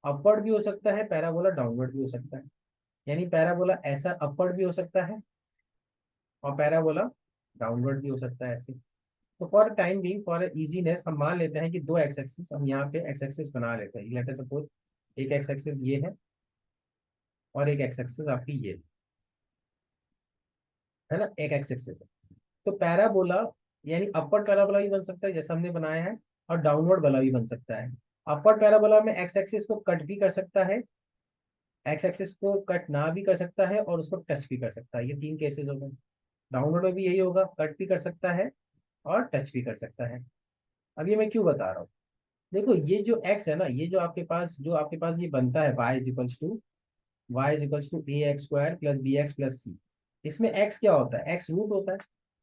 अपवर्ड भी हो सकता है, पैराबोला डाउनवर्ड भी हो सकता है, यानी पैराबोला ऐसा अपवर्ड भी हो सकता है, और पैराबोला डाउनवर्ड भी हो सकता है ऐसे। तो for time being, for easiness, हम मान लेते हैं कि दो एक्स एक्सिस, हम यहाँ पे एक्स एक्सिस बना लेते हैं, लेट अस सपोज एक एक्स एक्सिस ये है, और एक एक्स एक्सिस आपकी ये है ना, एक एक्स एक्सिस है। तो पैराबोला यानी अपवर्ड पैराबोला भी बन सकता है जैसा हमने बनाया है, और डाउनवर्ड वाला भी बन सकता है। अपवर्ड पैराबोला में एक्स एक्सिस को कट भी कर सकता है, एक्स एक्सिस को कट ना भी कर सकता है और उसको टच भी कर सकता है, ये तीन केसेस हो गए। डाउनलोड में भी यही होगा, कट भी कर सकता है और टच भी कर सकता है। अब ये मैं क्यों बता रहा हूँ, देखो ये जो x है ना, ये जो आपके पास ये बनता है y is equals to A x square plus B x plus C. इसमें x क्या होता है, x रूट होता है।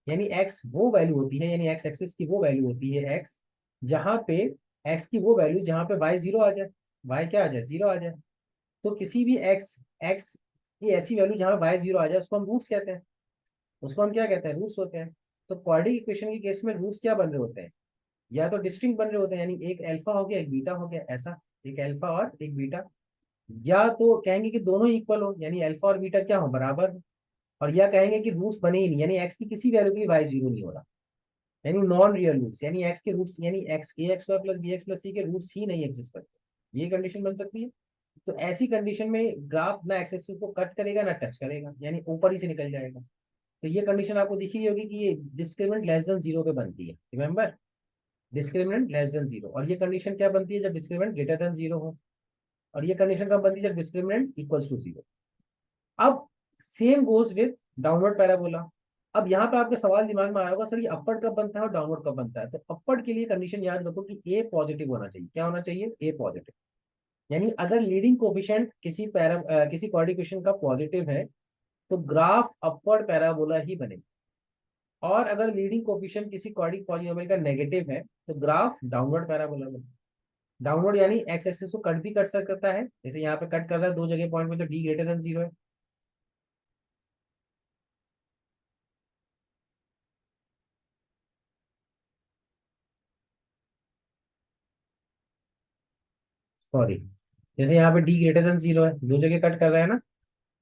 यानी x वो वैल्यू होती है, यानी x एक्सिस की वो वैल्यू होती है x, जहाँ पे x की वो वैल्यू जहाँ पे y जीरो आ जाए, y क्या आ जाए, जीरो आ जाए। तो किसी भी x की ऐसी वैल्यू जहाँ y जीरो आ जाए उसको हम रूट्स कहते हैं, उसको हम क्या कहते हैं, रूट्स होते हैं। तो क्वाड्रेटिक इक्वेशन के केस में रूट्स क्या बन रहे होते हैं, या तो डिस्टिंक्ट बन रहे होते हैं, यानी एक अल्फा हो गया एक बीटा हो गया, ऐसा एक अल्फा और एक बीटा। या तो कहेंगे कि दोनों इक्वल हो, यानी अल्फा और बीटा क्या हो, बराबर हो। और या कहेंगे कि रूट्स बने ही नहीं, यानी एक्स की किसी वैल्यू के लिए वाई जीरो नहीं हो रहा, यानी नॉन रियल रूट्स, यानी एक्स के रूट्स, यानी X A x square plus B x plus C के रूट्स ही नहीं एग्जिस्ट करते, ये कंडीशन बन सकती है। तो ऐसी कंडीशन में ग्राफ ना एक्स एक्सिस को कट करेगा ना टच करेगा, यानी ऊपर ही से निकल जाएगा। तो ये कंडीशन आपको दिख रही होगी कि ये डिस्क्रिमिनेंट लेस देन जीरो पे बनती है, remember, discriminant less than zero. और ये कंडीशन क्या बनती है, जब डिस्क्रिमिनेंट ग्रेटर देन जीरो हो। और ये कंडीशन कब बनती है, जब डिस्क्रिमिनेंट इक्वल्स टू जीरो। अब same goes with downward parabola. अब यहाँ पे आपके सवाल दिमाग में आया होगा, सर ये अपवर्ड कब बनता है और डाउनवर्ड कब बनता है। तो अपवर्ड के लिए कंडीशन याद रखो कि ए पॉजिटिव होना चाहिए, क्या होना चाहिए, ए पॉजिटिव। यानी अगर लीडिंग कोफिशिएंट किसी कोऑर्डिनेशन का पॉजिटिव है तो ग्राफ अपवर्ड पैराबोला ही बनेगा। और अगर लीडिंग कोफिशिएंट किसी क्वाड्रिक पॉलिनोमियल का नेगेटिव है तो ग्राफ डाउनवर्ड पैराबोला बनेगा। डाउनवर्ड यानी एक्स एक्सिस को कट भी कर सकता है, जैसे यहाँ पे कट कर रहा है दो जगह पॉइंट में, तो डी ग्रेटर देन जीरो है। सॉरी, जैसे यहाँ पे डी ग्रेटर देन जीरो है, दो जगह कट कर रहा है ना,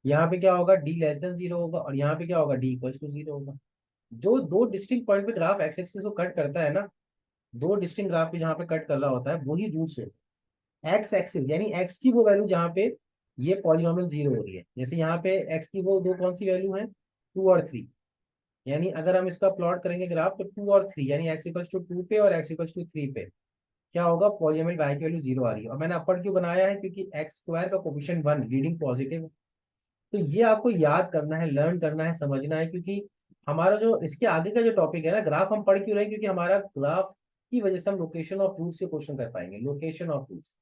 यहाँ पे क्या होगा, डी लेस देन जीरो होगा, और यहाँ पे क्या होगा, डी इक्वल टू जीरो होगा। जो दो डिस्टिंक्ट पॉइंट पे ग्राफ एक्स एक्सिस को कट करता है ना, दो डिस्टिंक्ट ग्राफ पे जहाँ पे कट कर रहा होता है वही रूट्स होते हैं। एक्स एक्सिस यानी एक्स की वो वैल्यू जहाँ पे ये पॉलिनोमियल जीरो हो रही है, जैसे यहाँ पे एक्स की वो दो कौन सी वैल्यू है, टू और थ्री। यानी अगर हम इसका प्लॉट करेंगे ग्राफ, तो टू और थ्री, यानी एक्स इक्वल टू टू पे और एक्स इक्वल टू थ्री पे क्या होगा, पॉलिनोमियल वाई की वैल्यू जीरो आ रही है। और मैंने अपर क्यों बनाया है, क्योंकि एक्स स्क्वायर का कोफिशिएंट वन लीडिंग पॉजिटिव है। तो ये आपको याद करना है, लर्न करना है, समझना है, क्योंकि हमारा जो इसके आगे का जो टॉपिक है ना, ग्राफ हम पढ़ क्यों रहे हैं, क्योंकि हमारा ग्राफ की वजह से हम लोकेशन ऑफ रूट्स के क्वेश्चन कर पाएंगे। लोकेशन ऑफ रूट्स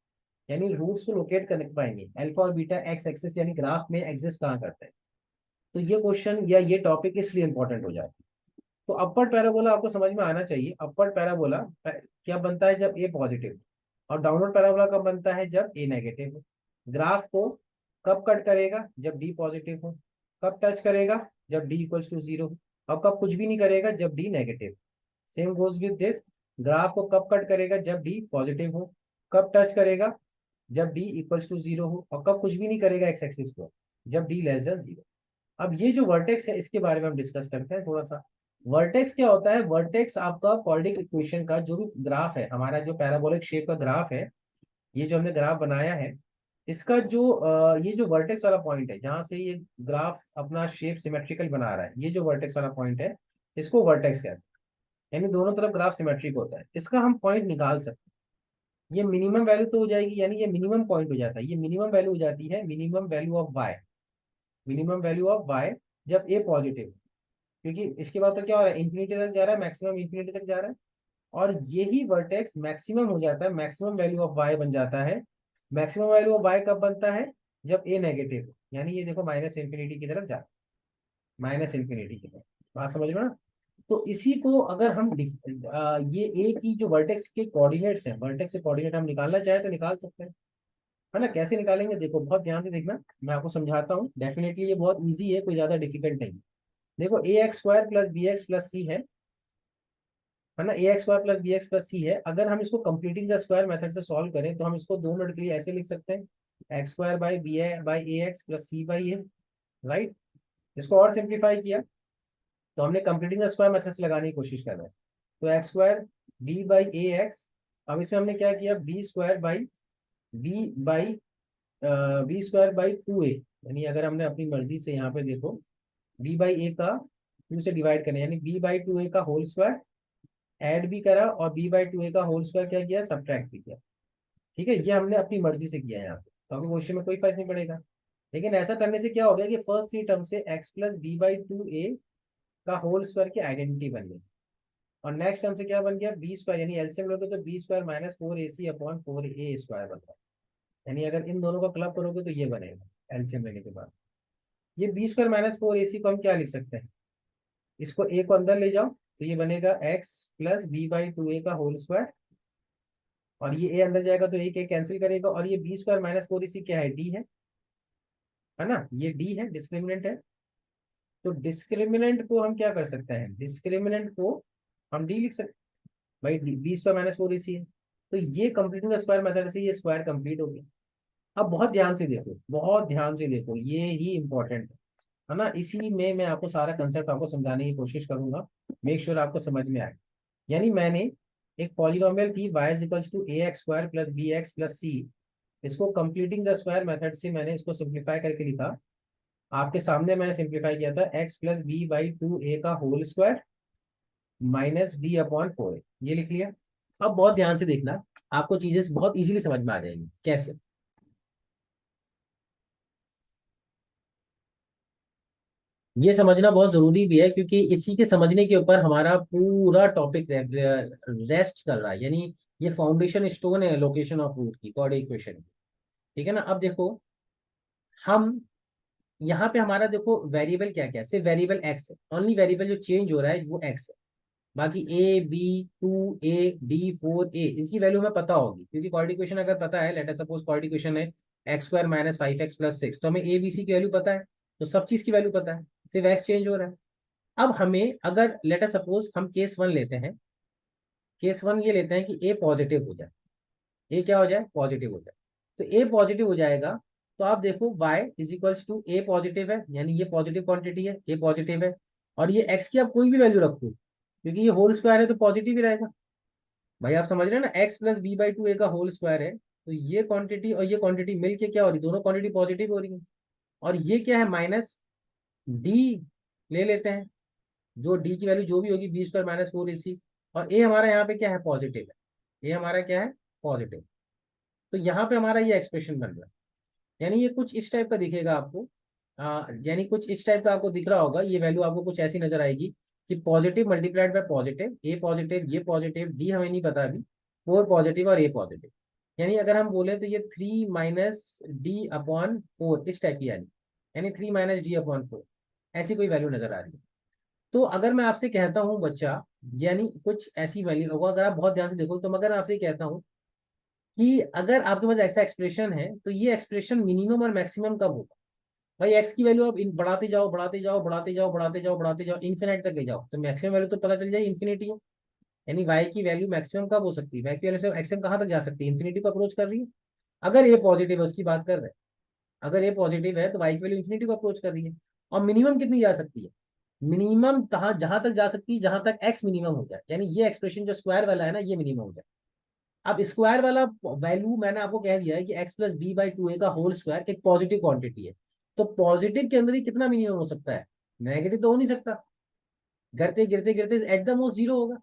यानी रूट्स को लोकेट कर पाएंगे, अल्फा और बीटा एक्स एक्सिस यानी ग्राफ में एग्जिस्ट कहाँ करते हैं। तो ये क्वेश्चन या ये टॉपिक इसलिए इंपॉर्टेंट हो जाता है। तो अपवर्ड पैराबोला आपको समझ में आना चाहिए। अपवर्ड पैराबोला क्या बनता है, जब ए पॉजिटिव। और डाउनवर्ड पैराबोला कब बनता है, जब ए नेगेटिव हो। ग्राफ को कब कट करेगा, जब डी पॉजिटिव हो। कब टच करेगा, जब डी इक्वल्स टू जीरो हो। और कब कुछ भी नहीं करेगा, जब D negative. Same goes with this, graph को कब कट करेगा, जब डी पॉजिटिव हो। कब टच करेगा, जब डी इक्वल्स टू जीरो हो। और कब कुछ भी नहीं करेगा एक्स एक्सिस को, जब डी लेस देन जीरो। अब ये जो वर्टेक्स है इसके बारे में हम डिस्कस करते हैं थोड़ा सा। वर्टेक्स क्या होता है, वर्टेक्स आपका क्वाड्रेटिक इक्वेशन का जो भी ग्राफ है, हमारा जो पैराबोलिक शेप का ग्राफ है, ये जो हमने ग्राफ बनाया है, इसका जो ये जो वर्टेक्स वाला पॉइंट है, जहां से ये ग्राफ अपना शेप सिमेट्रिकल बना रहा है, ये जो वर्टेक्स वाला पॉइंट है, इसको वर्टेक्स कहते हैं। यानी दोनों तरफ ग्राफ सिमेट्रिक होता है, इसका हम पॉइंट निकाल सकते हैं। ये मिनिमम वैल्यू तो हो जाएगी, यानी ये मिनिमम पॉइंट हो जाता है, ये मिनिमम वैल्यू हो जाती है, minimum value of y, minimum value of y, जब ए पॉजिटिव। क्योंकि इसके बाद तो क्या हो रहा है, इन्फिनिटी तक जा रहा है, मैक्सिमम इन्फिनिटी तक जा रहा है। और यही वर्टेक्स मैक्सिमम हो जाता है, मैक्सिमम वैल्यू ऑफ वाई बन जाता है। मैक्सिमम वैल्यू ऑफ वाई कब बनता है, जब ए नेगेटिव, यानी ये देखो माइनस इन्फिनिटी की तरफ जा, माइनस इन्फिनिटी की तरफ। बात समझ में ना। तो इसी को अगर हम ये ए की जो वर्टेक्स के कोऑर्डिनेट्स हैं, वर्टेक्स से कोऑर्डिनेट हम निकालना चाहें तो निकाल सकते हैं, है ना। कैसे निकालेंगे, देखो बहुत ध्यान से देखना, मैं आपको समझाता हूँ। डेफिनेटली ये बहुत ईजी है, कोई ज्यादा डिफिकल्ट नहीं। देखो a x square plus B x plus c है ना, a x square plus B x plus c है। अगर हम इसको कंप्लीटिंग द स्क्वायर मेथड से सॉल्व करें तो हम इसको 2 मिनट के लिए ऐसे लिख सकते हैं, x square by b a by a x plus c by a, right. इसको और सिंप्लीफाई किया तो हमने कंप्लीटिंग द स्क्वायर मेथड से लगाने की कोशिश कर रहे हैं। तो x square b by a x, अब इसमें हमने क्या किया, b square by b by b square by two a. यानी अगर हमने अपनी मर्जी से यहाँ पे देखो, बी बाई ए का टू से डिवाइड करें, यानी बी बाई टू ए का होल स्क्वायर ऐड भी करा, और बी बाई टू ए का होल स्क्वायर क्या किया, सब्ट्रैक्ट भी किया। ठीक है, ये हमने अपनी मर्जी से किया है यहाँ पे, तो आपको क्वेश्चन में कोई फर्क नहीं पड़ेगा। लेकिन ऐसा करने से क्या हो गया कि फर्स्ट थ्री टर्म से x plus b by two a का होल स्क्वायर की आइडेंटिटी बन गई, और नेक्स्ट टर्म से क्या बन गया, बी स्क्वायर, यानी एलसीएम लोगे तो बी स्क्वायर माइनस फोर ए सी अपॉन फोर ए स्क्वायर बनता है। यानी अगर इन दोनों का क्लब करोगे तो ये बनेगा एलसीएम लेने के बाद। ये बी स्क्वायर माइनस फोर ए सी को हम क्या लिख सकते हैं, इसको ए को अंदर ले जाओ तो ये बनेगा x plus b by two a का होल स्क्वायर, और ये ए अंदर जाएगा तो एक कैंसिल करेगा, और ये बी स्क्वायर माइनस फोर ए सी क्या है, डी है ना, ये डी है, डिस्क्रिमिनेंट है। तो डिस्क्रिमिनेंट को हम क्या कर सकते हैं, डिस्क्रिमिनेंट को हम डी लिख सकते हैं। भाई बी स्क्वायर माइनस फोर ए सी है, तो ये कंप्लीटिंग द स्क्वायर मेथड से ये स्क्वायर कंप्लीट हो गया। अब बहुत ध्यान से देखो, बहुत ध्यान से देखो, ये ही इंपॉर्टेंट है ना, इसी में मैं आपको सारा कंसेप्ट आपको समझाने की कोशिश करूंगा, मेक श्योर आपको समझ में आए। यानी मैंने एक पॉलिनोमियल थी y is equals to A x square plus B x plus c, इसको कंप्लीटिंग द स्क्वायर मेथड से मैंने इसको सिंप्लीफाई करके लिखा। आपके सामने मैंने सिंप्लीफाई किया था x plus b by two a का whole square minus D upon four, ये लिख लिया। अब बहुत ध्यान से देखना, आपको चीजें बहुत इजीली समझ में आ जाएंगी कैसे। ये समझना बहुत जरूरी भी है, क्योंकि इसी के समझने के ऊपर हमारा पूरा टॉपिक रेस्ट कर रहा है, यानी ये फाउंडेशन स्टोन है लोकेशन ऑफ रूट की, कोऑर्डिनेट इक्वेशन की। ठीक है ना। अब देखो, हम यहाँ पे हमारा देखो वेरिएबल क्या क्या है, सिर्फ वेरिएबल एक्स है, ओनली वेरिएबल जो चेंज हो रहा है वो एक्स है। बाकी a b two a d four a इसकी वैल्यू हमें पता होगी, क्योंकि कोऑर्डिनेट इक्वेशन अगर पता है, let us suppose coordinate equation है x square minus five x plus six, तो हमें ए बी सी की वैल्यू पता है, तो सब चीज की वैल्यू पता है, सिर्फ एक्स चेंज हो रहा है। अब हमें अगर लेट अस सपोज हम केस वन लेते हैं, केस वन ये लेते हैं कि ए पॉजिटिव हो जाए, ए क्या हो जाए, पॉजिटिव हो जाए। तो ए पॉजिटिव हो जाएगा, तो आप देखो y is equals to a positive है, यानी ये पॉजिटिव क्वांटिटी है, ए पॉजिटिव है, और ये x की आप कोई भी वैल्यू रखो, क्योंकि ये होल स्क्वायर है तो पॉजिटिव ही रहेगा। भाई आप समझ रहे हैं ना, x plus b by two a का होल स्क्वायर है, तो ये क्वांटिटी और ये क्वांटिटी मिलके क्या हो रही है, दोनों क्वांटिटी पॉजिटिव हो रही है। और ये क्या है, माइनस डी ले लेते हैं, जो डी की वैल्यू जो भी होगी, बी स्क्वायर माइनस फोर ए सी, और ए हमारा यहाँ पे क्या है, पॉजिटिव है, ए हमारा क्या है, पॉजिटिव। तो यहाँ पे हमारा ये एक्सप्रेशन बन रहा है, यानी ये कुछ इस टाइप का दिखेगा आपको, यानी कुछ इस टाइप का आपको दिख रहा होगा, ये वैल्यू आपको कुछ ऐसी नजर आएगी कि positive multiplied by positive, A positive, ये पॉजिटिव, डी हमें नहीं पता अभी, फोर पॉजिटिव और ए पॉजिटिव। यानी अगर हम बोले तो ये three minus D upon four इस टाइप की, यानी three minus D upon four, ऐसी कोई वैल्यू नजर आ रही है। तो अगर मैं आपसे कहता हूँ बच्चा, यानी कुछ ऐसी वैल्यू होगा, अगर आप बहुत ध्यान से देखो, तो मगर आपसे कहता हूँ कि अगर आपके पास ऐसा एक्सप्रेशन है, तो ये एक्सप्रेशन मिनिमम और मैक्सिमम कब होगा। भाई एक्स की वैल्यू आप बढ़ाते जाओ बढ़ाते जाओ बढ़ाते जाओ बढ़ाते जाओ बढ़ाते जाओ इन्फिनिट तक ले जाओ, तो मैक्सिमम वैल्यू तो पता चल जाए इन्फिनिटी है। यानी वाई की वैल्यू मैक्सिमम कब हो सकती है, वाई की वैल्यू से एक्सएम कहाँ तक जा सकती है, इन्फिनिटी को अप्रोच कर रही है। अगर ए पॉजिटिव है उसकी बात कर रहे हैं, अगर ए पॉजिटिव है तो वाई की वैल्यू इन्फिनिटी को अप्रोच कर रही है। और मिनिमम कितनी जा सकती है, मिनिमम तहाँ जहां तक जा सकती है जहां तक एक्स मिनिमम हो जाए, यानी ये एक्सप्रेशन जो स्क्वायर वाला है ना, ये मिनिमम हो जाए। अब स्क्वायर वाला वैल्यू मैंने आपको कह दिया है कि x plus b by two a का होल स्क्वायर एक पॉजिटिव क्वांटिटी है, तो पॉजिटिव के अंदर ही कितना मिनिमम हो सकता है, नेगेटिव तो हो नहीं सकता, गिरते गिरते गिरते एट द मोस्ट जीरो होगा,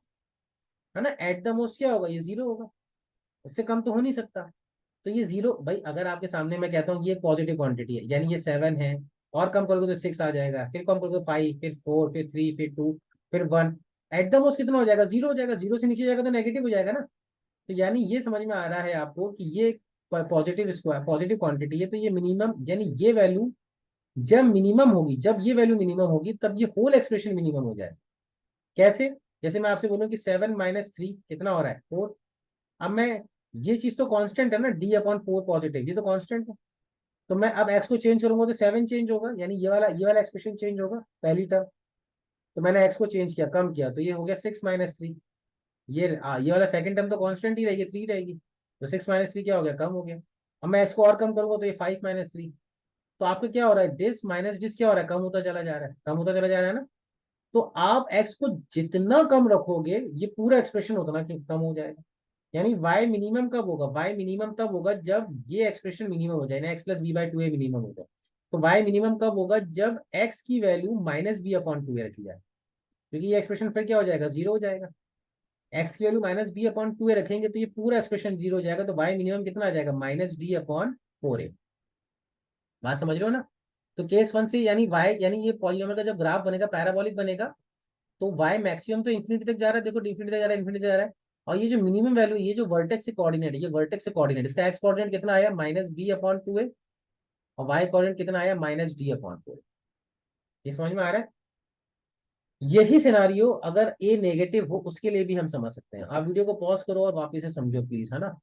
है ना, एट द मोस्ट क्या होगा, ये जीरो होगा, इससे कम तो हो नहीं सकता। तो ये जीरो, भाई अगर आपके सामने मैं कहता हूँ ये पॉजिटिव क्वांटिटी है, यानी ये सेवन है, और कम करोगे तो सिक्स आ जाएगा, फिर कम करोगे फाइव, फिर फोर, फिर थ्री, फिर टू, फिर वन, एट द मोस्ट कितना हो जाएगा, जीरो हो जाएगा, जीरो से नीचे जाएगा तो नेगेटिव हो जाएगा ना। तो यानी ये समझ में आ रहा है आपको कि ये पॉजिटिव स्क्वायर पॉजिटिव क्वांटिटी है, तो ये मिनिमम, यानी ये वैल्यू जब मिनिमम होगी, जब ये वैल्यू मिनिमम होगी तब ये होल एक्सप्रेशन मिनिमम हो जाए। कैसे, जैसे मैं आपसे बोलूं कि सेवन माइनस थ्री कितना हो रहा है, फोर। अब मैं, ये चीज तो कांस्टेंट है ना, डी अपॉन फोर पॉजिटिव, ये तो कांस्टेंट है। तो मैं अब एक्स को चेंज करूंगा तो सेवन चेंज होगा, यानी ये वाला एक्सप्रेशन चेंज होगा पहली टर्म। तो मैंने एक्स को चेंज किया, कम किया, तो ये हो गया सिक्स माइनस थ्री। ये वाला सेकंड टर्म तो कांस्टेंट ही रहेगी, थ्री रहेगी, तो सिक्स माइनस थ्री क्या हो गया, कम हो गया। अब मैं एक्स को और कम करूंगा तो ये फाइव माइनस थ्री। तो आपका क्या हो रहा है, डिस माइनस डिस क्या हो रहा है, कम होता चला जा रहा है, कम होता चला जा रहा है ना। तो आप एक्स को जितना कम रखोगे, ये पूरा एक्सप्रेशन उतना कम हो जाएगा। यानी y मिनिमम कब होगा, y मिनिमम तब होगा जब ये एक्सप्रेशन मिनिमम हो जाए ना, x plus b by two a minimum हो जाए। तो y मिनिमम कब होगा, जब x की value minus b upon two a रखी जाए, क्योंकि ये एक्सप्रेशन फिर क्या हो जाएगा, जीरो हो जाएगा। एक्स की value minus b upon two a रखेंगे तो ये पूरा एक्सप्रेशन जीरो हो जाएगा, तो y मिनिमम कितना आ जाएगा, माइनस डी अपॉन फोर ए। बात समझ रहे हो ना? तो केस वन से यानी वाई, यानी ये पॉलिनोमियल का जब ग्राफ बनेगा, पैराबोलिक बनेगा, तो वाई मैक्सिमम तो इन्फिनिटी तक जा रहा है, देखो इन्फिनिटी तक जा रहा है, इन्फिनिटी तक जा रहा है। और ये जो मिनिमम वैल्यू, ये जो वर्टेक्स से कोऑर्डिनेट है, ये वर्टेक्स से कोऑर्डिनेट, इसका एक्स कोऑर्डिनेट कितना आया, -b/2a, और वाई कोऑर्डिनेट कितना आया, -d/2a। ये समझ में आ रहा है? यही सिनारियो अगर ए नेगेटिव हो उसके लिए भी हम समझ सकते हैं। आप वीडियो को पॉज करो और वापस से समझो प्लीज, है ना?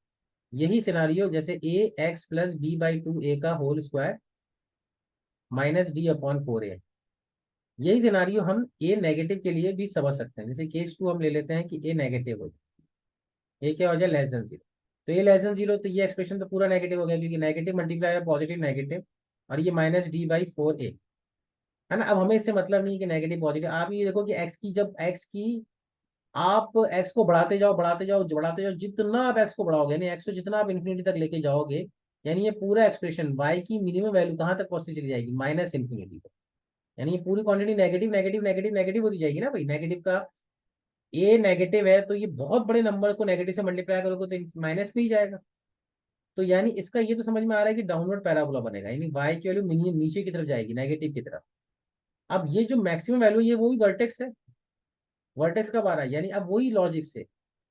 यही सिनारियो जैसे a(x+b/2a का होल स्क्वायर -d/4a), यही सिनारियो हम ए नेगेटिव के लिए भी समझ सकते हैं। जैसे केस 2 हम ले लेते हैं कि ए नेगेटिव हो, ए क्या हो जाए, <<0 तो ये <0 तो ये एक्सप्रेशन तो पूरा नेगेटिव हो गया, क्योंकि नेगेटिव मल्टीप्लाई है पॉजिटिव नेगेटिव, और ये -d/4a, है ना? अब हमें इससे मतलब नहीं है कि नेगेटिव पॉजिटिव, आप ये देखो कि एक्स की, जब एक्स की आप एक्स को बढ़ाते जाओ बढ़ाते जाओ बढ़ाते जाओ, जितना आप एक्स को बढ़ाओगे, यानी एक्स को जितना आप इन्फिनिटी तक लेके जाओगे, यानी ये पूरा एक्सप्रेशन वाई की मिनिमम वैल्यू कहाँ तक पहुंचती चली जाएगी, -∞ तक। यानी ये पूरी quantity negative negative negative negative होती जाएगी ना भाई। नेगेटिव का ए नेगेटिव है, तो ये बहुत बड़े नंबर को नेगेटिव से मल्टीप्लाई करोगे तो माइनस में ही जाएगा। तो यानी इसका ये तो समझ में आ रहा है कि डाउनवर्ड पैराबोला बनेगा, यानी वाई की वैल्यू मिनिमम नीचे की तरफ जाएगी, नेगेटिव की तरफ। अब ये जो मैक्सिमम वैल्यू, ये वो भी वर्टेक्स है, वर्टेक्स कब आ रहा है, यानी अब वही लॉजिक से,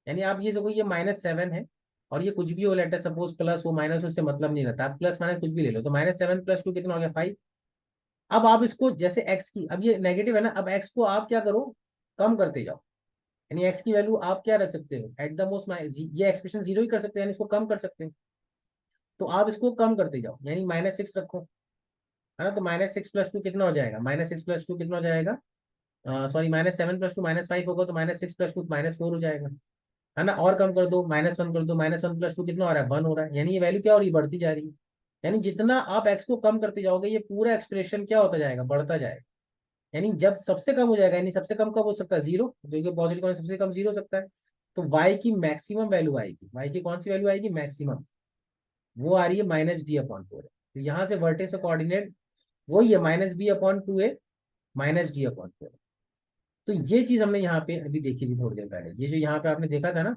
यानी आप ये देखो, ये -7 है, और ये कुछ भी हो, लेटर सपोज प्लस हो माइनस, उससे मतलब नहीं रहता, आप प्लस माइनस कुछ भी ले लो, तो -7 + 2 कितना हो गया, 5। अब आप इसको जैसे एक्स की, अब ये नेगेटिव है ना, अब एक्स को आप क्या करो, कम करते जाओ। यानी एक्स की वैल्यू आप क्या रख सकते हो, एट द मोस्ट, ये एक्सप्रेशन जीरो ही कर सकते हैं, यानी इसको कम कर सकते हैं। तो आप इसको कम करते जाओ, यानी -6 रखो, है ना? तो -6 + 2 कितना हो जाएगा, -6 + 2 कितना हो जाएगा, सॉरी, -7 + 2 -5 होगा, तो -6 + 2 -4 हो जाएगा, है ना? और कम कर दो, -1 कर दो, -1 + 2 कितना हो रहा है, 1 हो रहा है। यानी ये वैल्यू क्या हो रही है, बढ़ती जा रही है। यानी जितना आप एक्स को कम करते जाओगे, ये पूरा एक्सप्रेशन क्या होता जाएगा, बढ़ता जाएगा। यानी जब सबसे कम हो जाएगा, यानी सबसे कम कब हो सकता है, 0, क्योंकि पॉजिटिव का सबसे कम 0 हो सकता है। तो वाई की मैक्सिमम वैल्यू आएगी, वाई की कौन सी वैल्यू आएगी, मैक्सिमम, वो आ रही है -d/4। तो यहाँ से वर्टेक्स का कोऑर्डिनेट वही है, -b/2a -d/4। तो ये चीज हमने यहाँ पे अभी देखी थी थोड़ी देर पहले, ये जो यहाँ पे आपने देखा था ना,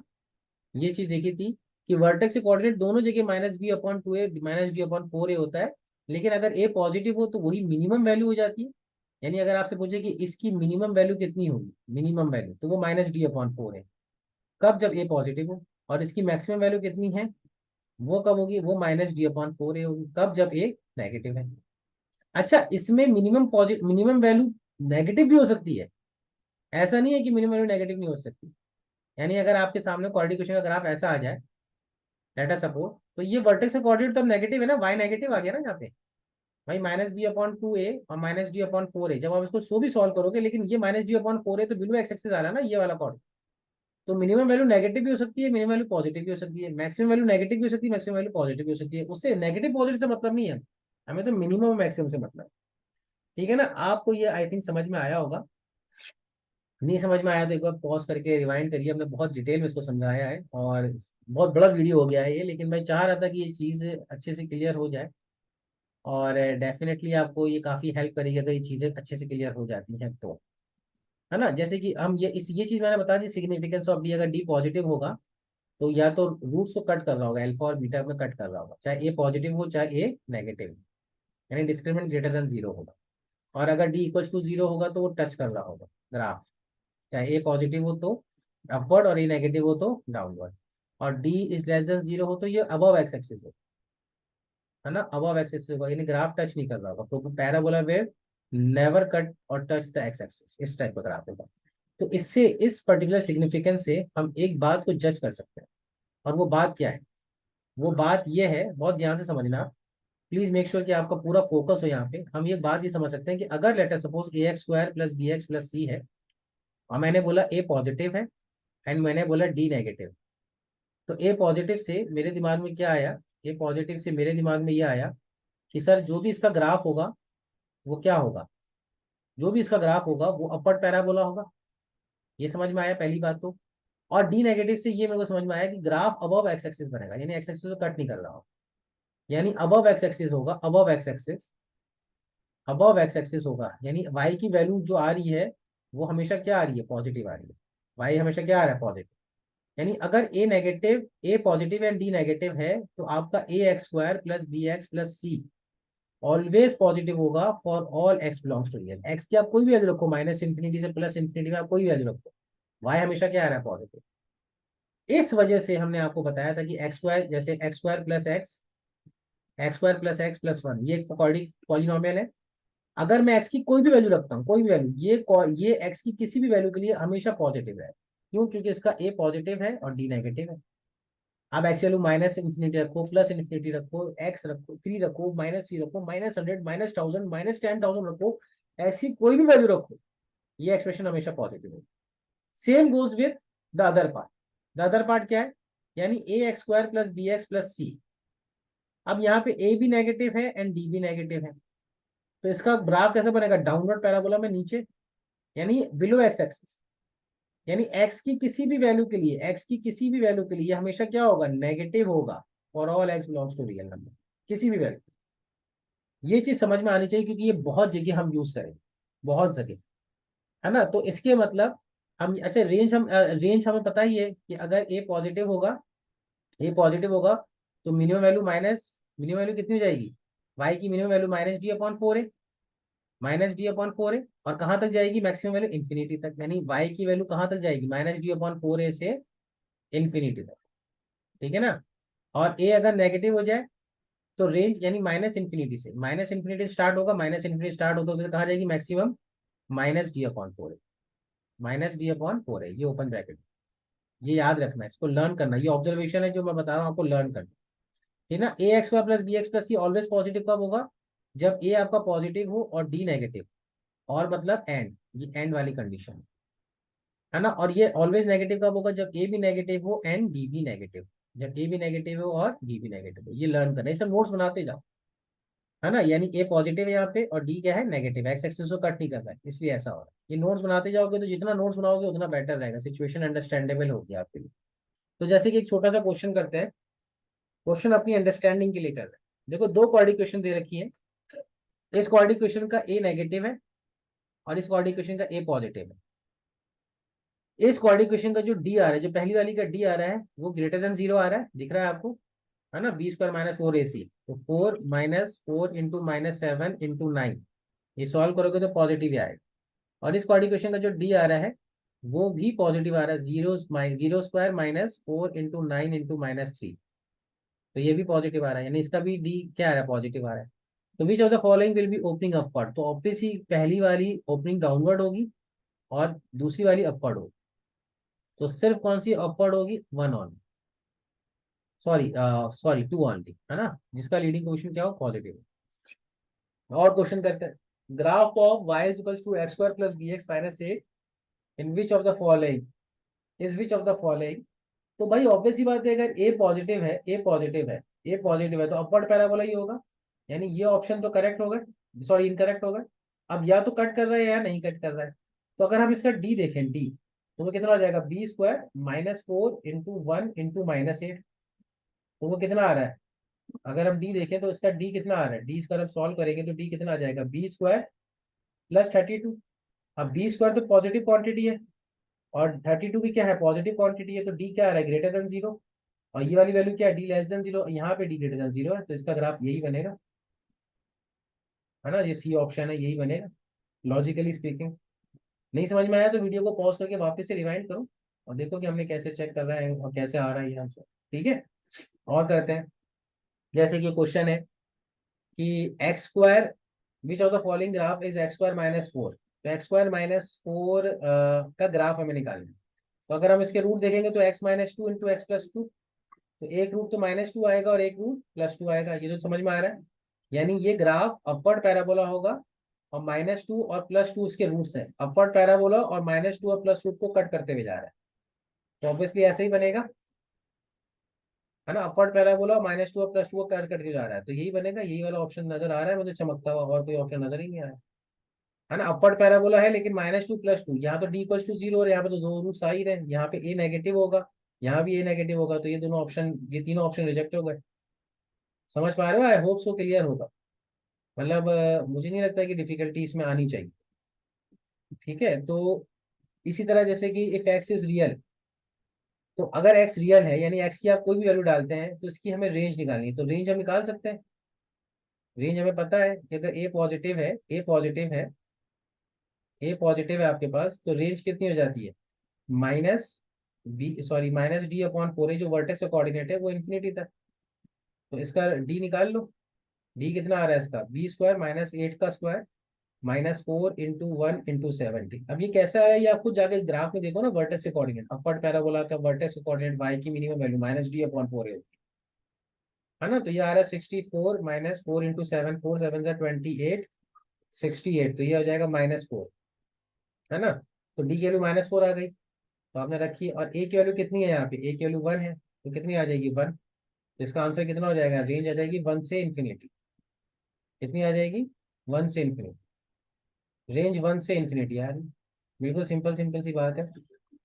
ये चीज देखी थी कि वर्टेक्स से कोऑर्डिनेट दोनों जगह -b/2a -d/4a होता है। लेकिन अगर ए पॉजिटिव हो तो वही मिनिमम वैल्यू हो जाती है। यानी अगर आपसे पूछे कि इसकी मिनिमम वैल्यू कितनी होगी, मिनिमम वैल्यू, तो वो -d/4 है, कब, जब ए पॉजिटिव हो। और इसकी मैक्सिमम वैल्यू कितनी है, वो कब होगी, वो -d/4a होगी, कब, जब ए नेगेटिव है। अच्छा, इसमें minimum positive, minimum value negative भी हो सकती है, ऐसा नहीं है कि मिनिमम वैल्यू नेगेटिव नहीं हो सकती। यानी अगर आपके सामने क्वाड्रेटिक इक्वेशन का ग्राफ ऐसा आ जाए, लेट अस सपोज, तो ये वर्टेक्स का कोऑर्डिनेट तब नेगेटिव है ना, वाई नेगेटिव आ गया ना यहाँ पे, भाई -b/2a और -d/4a, जब आप इसको सो भी सॉल्व करोगे, लेकिन ये -d/4a तो बिलो एक्स एक्सिस आ रहा है ना, ये वाला कॉर्ड। तो मिनिमम वैल्यू नेगेटिव भी हो सकती है, मिनिमम वैल्यू पॉजिटिव भी हो सकती है, मैक्सिमम वैल्यू नेगेटिव भी हो सकती है, मैक्सिमम वैल्यू पॉजिटिव भी हो सकती है। उससे नेगेटिव पॉजिटिव से मतलब नहीं है, हमें तो मिनिमम मैक्सिमम से मतलब है। ठीक है ना? आपको ये आई थिंक समझ में आया होगा। नहीं समझ में आया तो एक बार पॉज करके रिवाइंड करिए, हमने बहुत डिटेल में इसको समझाया है, और बहुत बड़ा वीडियो हो गया है ये, लेकिन मैं चाह रहा था कि ये चीज़ अच्छे से क्लियर हो जाए। और डेफिनेटली आपको ये काफ़ी हेल्प करेगी अगर ये चीज़ें अच्छे से क्लियर हो जाती हैं तो, है ना? जैसे कि हम ये चीज़ मैंने बता दी, सिग्निफिकेंस ऑफ डी, अगर डी पॉजिटिव होगा तो या तो रूट्स को कट कर रहा होगा, अल्फा और बीटा में कट कर रहा होगा, चाहे ए पॉजिटिव हो चाहे ए नेगेटिव, यानी डिस्क्रिमिनेंट ग्रेटर देन 0 होगा। और अगर डी इक्वल्स टू 0 होगा तो वो टच कर रहा होगा ग्राफ, चाहे ए पॉजिटिव हो तो अपवर्ड और ए नेगेटिव हो तो डाउनवर्ड। और डी इज लेस देन 0 हो तो ये अबव एक्स एक्सिस हो, है ना, अबव एक्स एक्सिस होगा, यानी ग्राफ टच नहीं कर रहा होगा, तो पैराबोला वेव नेवर कट और टच द एक्स एक्सिस, इस टाइप का ग्राफ होगा। तो इससे, इस पर्टिकुलर सिग्निफिकेंस से हम एक बात को जज कर सकते हैं, और वो बात क्या है, वो बात ये है, बहुत ध्यान से समझना, प्लीज मेक श्योर कि आपका पूरा फोकस हो यहाँ पे। हम ये बात ये समझ सकते हैं कि अगर letter suppose a² + bx + c है, और मैंने बोला ए पॉजिटिव है एंड मैंने बोला डी नेगेटिव, तो ए पॉजिटिव से मेरे दिमाग में क्या आया, ए पॉजिटिव से मेरे दिमाग में ये आया कि सर जो भी इसका ग्राफ होगा वो क्या होगा, जो भी इसका ग्राफ होगा वो अपवर्ड पैराबोला होगा। ये समझ में आया पहली बात तो। और डी नेगेटिव से ये मेरे को समझ में आया कि ग्राफ अबव एक्स एक्सिस बनेगा, यानी एक्स एक्सिस को कट नहीं कर रहा होगा, यानी अबव एक्स एक्सिस होगा, above x axis, above x axis होगा, यानी वाई की वैल्यू जो आ रही है वो हमेशा क्या आ रही है, पॉजिटिव आ रही है। वाई हमेशा क्या आ रहा है, पॉजिटिव। यानी अगर a negative, a positive and d negative है, तो आपका a² + bx + c always positive होगा for all x belongs to real. X की आप कोई भी वैल्यू रखो, माइनस इन्फिनिटी से प्लस इन्फिनिटी में आप कोई भी वैल्यू रखो, वाई हमेशा क्या आ रहा है, पॉजिटिव। इस वजह से हमने आपको बताया था कि एक्स स्क्वायर, जैसे x square plus x, x square plus X plus one, ये एक पॉलिनोमियल है। अगर मैं एक्स की कोई भी वैल्यू रखता हूँ, कोई भी वैल्यू, ये एक्स की किसी भी वैल्यू के लिए हमेशा पॉजिटिव है। क्यों? क्योंकि इसका ए पॉजिटिव है और डी नेगेटिव है। आप एक्स वैल्यू माइनस इन्फिनिटी रखो, प्लस इन्फिनिटी रखो, एक्स रखो, 3 रखो, -3 रखो, -100, -1000, -10,000 रखो, एक्स की कोई भी वैल्यू रखो, ये एक्सप्रेशन हमेशा पॉजिटिव है। Same goes with the other part. The other part क्या है? यानी a x square plus B x plus c. अब यहाँ पे ए भी नेगेटिव है एंड डी भी नेगेटिव है, तो इसका ग्राफ कैसे बनेगा? डाउनवर्ड पैराबोला में नीचे, यानी बिलो एक्स एक्सिस। यानी एक्स की किसी भी वैल्यू के लिए, एक्स की किसी भी वैल्यू के लिए ये हमेशा क्या होगा? नेगेटिव होगा for all x belongs to real number, किसी भी वैल्यू। ये चीज समझ में आनी चाहिए क्योंकि ये बहुत जगह हम यूज करेंगे, बहुत जगह, है ना। तो इसके मतलब हम, अच्छा रेंज, हम रेंज हमें पता ही है कि अगर ए पॉजिटिव होगा, ए पॉजिटिव होगा तो minimum value minus, minimum value कितनी हो जाएगी? वाई की मिनिमम वैल्यू -d/4 है, -d/4 है। और कहाँ तक जाएगी मैक्सिमम वैल्यू? इन्फिनिटी तक। यानी वाई की वैल्यू कहाँ तक जाएगी? -d/4 से इन्फिनिटी तक, ठीक है ना। और ए अगर नेगेटिव हो जाए तो रेंज, यानी माइनस इन्फिनिटी से, माइनस इन्फिनिटी स्टार्ट होगा, माइनस इन्फिनिटी स्टार्ट होता है तो कहाँ जाएगी मैक्सिमम? -d/4 है, -d/4 है, ये ओपन ब्रैकेट। ये याद रखना है, इसको लर्न करना, ये ऑब्जर्वेशन है जो मैं बता रहा हूँ आपको, लर्न करना, ठीक है ना। A x y plus B x plus c always positive कब होगा? जब ए आपका पॉजिटिव हो और डी नेगेटिव, और मतलब एंड, ये एंड वाली कंडीशन है ना। और ये ऑलवेज नेगेटिव कब होगा? जब ए भी नेगेटिव हो एंड डी भी नेगेटिव, जब ए भी नेगेटिव हो और डी भी नेगेटिव हो। ये लर्न करना है, ये सब नोट्स बनाते जाओ, है ना। यानी ए पॉजिटिव है यहाँ पे और डी क्या है? नेगेटिव। एक्स एक्सिस को कट नहीं करना है, इसलिए ऐसा हो रहा है। ये नोट्स बनाते जाओगे तो जितना नोट्स बनाओगे उतना बेटर रहेगा, सिचुएशन अंडरस्टैंडेबल होगी आपके लिए। तो जैसे कि एक छोटा सा क्वेश्चन करते हैं, क्वेश्चन अपनी अंडरस्टैंडिंग के लिए कर रहे हैं। देखो दो क्वाड्रेटिक क्वेश्चन दे रखी है, इस क्वाड्रेटिक क्वेश्चन का ए नेगेटिव है और इस क्वाड्रेटिक क्वेश्चन का ए पॉजिटिव है। इस क्वाड्रेटिक क्वेश्चन का जो डी आ रहा है, जो पहली वाली का डी आ रहा है, वो ग्रेटर देन 0 आ रहा है, दिख रहा है आपको, है ना। b² - 4ac, तो 4 - 4 इंटू -7 इंटू 9, ये सॉल्व करोगे तो पॉजिटिव ही आएगा। और इस क्वाड्रेटिक क्वेश्चन का जो डी आ रहा है वो भी पॉजिटिव आ रहा है, 0² - 4 इंटू 9 इंटू -3, तो ये भी पॉजिटिव आ रहा है, यानी इसका भी डी क्या आ रहा है? पॉजिटिव आ रहा है। तो विच of the following will be opening upward? तो ऑब्वियसली पहली वाली ओपनिंग डाउनवर्ड होगी और दूसरी वाली अपवर्ड होगी। तो सिर्फ कौन सी अपवर्ड होगी? One on, sorry sorry, two only, है ना, जिसका लीडिंग क्वेश्चन क्या हो? पॉजिटिव। और क्वेश्चन करते हैं, graph of y equals to x² plus bx minus 8 in which of the following, is which of the following. तो भाई ऑब्वियस ही बात है, अगर ए पॉजिटिव है, ए पॉजिटिव है, ए पॉजिटिव है तो अपवर्ड पैराबोला ही होगा, यानी ये ऑप्शन तो करेक्ट होगा, सॉरी इनकरेक्ट होगा। अब या तो कट कर रहा है या नहीं कट कर रहा है। तो अगर हम इसका डी देखें, डी, तो वो कितना हो जाएगा? b² -4 इंटू 1 इंटू -8, तो वो कितना आ रहा है? अगर हम डी देखें तो इसका डी कितना आ रहा है? डी स्क्वायर हम सॉल्व करेंगे तो डी कितना आ जाएगा? b² + 32। अब b² तो पॉजिटिव क्वांटिटी है और 32 भी क्या है? पॉजिटिव क्वांटिटी है, तो डी क्या आ रहा है? Greater than 0। और ये वाली वैल्यू क्या है? डी लेस देन 0, यहाँ पे डी ग्रेटर देन 0 है, तो इसका ग्राफ यही बनेगा, है ना। ये सी ऑप्शन है, यही बनेगा लॉजिकली स्पीकिंग। नहीं समझ में आया तो वीडियो को पॉज करके वापस से रिवाइंड करो और देखो कि हमने कैसे चेक कर रहा है और कैसे आ रहा है ये आंसर, ठीक है। और करते हैं, जैसे कि क्वेश्चन है कि x², which of the following graph is x² - 4। तो x² - 4 का ग्राफ हमें निकालना है। तो अगर हम इसके रूट देखेंगे तो x - 2 इंटू एक्स प्लस 2, तो एक रूट तो -2 आएगा और एक रूट +2 आएगा, ये तो समझ में आ रहा है। यानी ये ग्राफ अपवर्ड पैराबोला होगा और -2 और +2 इसके रूट्स हैं, अपवर्ड पैराबोला और -2 और प्लस रूट को कट करते हुए जा रहा है, तो ऑब्वियसली ऐसे ही बनेगा, है ना। अपवर्ड पैराबोला -2 और +2 को कट करके जा रहा है, तो यही बनेगा, यही वाला ऑप्शन नजर आ रहा है मुझे चमकता हुआ, और कोई ऑप्शन नजर ही नहीं आ रहा है ना। अपवर्ड पैराबोला है लेकिन -2 +2, यहाँ तो d = 0 और यहाँ पे तो दो रूट्स आ ही रहे हैं, यहाँ पे a नेगेटिव होगा, यहाँ भी a नेगेटिव होगा, तो ये दोनों ऑप्शन, ये तीनों ऑप्शन रिजेक्ट हो गए। समझ पा रहे हो? आई होप सो क्लियर होगा, मतलब मुझे नहीं लगता कि डिफिकल्टी इसमें आनी चाहिए, ठीक है। तो इसी तरह जैसे कि इफ एक्स इज रियल, तो अगर एक्स रियल है यानी एक्स की आप कोई भी वैल्यू डालते हैं तो इसकी हमें रेंज निकालनी है, तो रेंज हम निकाल सकते हैं, रेंज हमें पता है कि अगर ए पॉजिटिव है, ए पॉजिटिव है आपके पास, तो रेंज कितनी हो जाती है, minus b, sorry minus D upon four है, जो वर्टेक्स का कोऑर्डिनेट है वो इन्फिनिटी था। तो इसका डी निकाल लो। डी कितना आ रहा है इसका, बी स्क्वायर माइनस एट का square minus four into one into 70। अब ये कैसा है, ये आप खुद जाके ग्राफ में देखो ना, वर्टेक्स से कोऑर्डिनेट, अपर पैराबोला का वर्टेक्स से कोऑर्डिनेट वाई की minimum value minus D upon four है ना। तो ये आ रहा है 64 minus four into seven, four seven जा 28, 68, तो ये हो जाएगा माइनस फोर, है ना। तो डी की वैल्यू माइनस फोर आ गई, तो आपने रखी, और ए की वैल्यू कितनी है यहाँ पे, ए की वैल्यू वन है, तो कितनी आ जाएगी, वन। तो इसका आंसर कितना हो जाएगा, रेंज आ जाएगी वन से इन्फिनिटी। कितनी आ जाएगी, वन से इन्फिनिटी, रेंज वन से इन्फिनिटी यार। बिल्कुल सिंपल सिंपल सी बात है।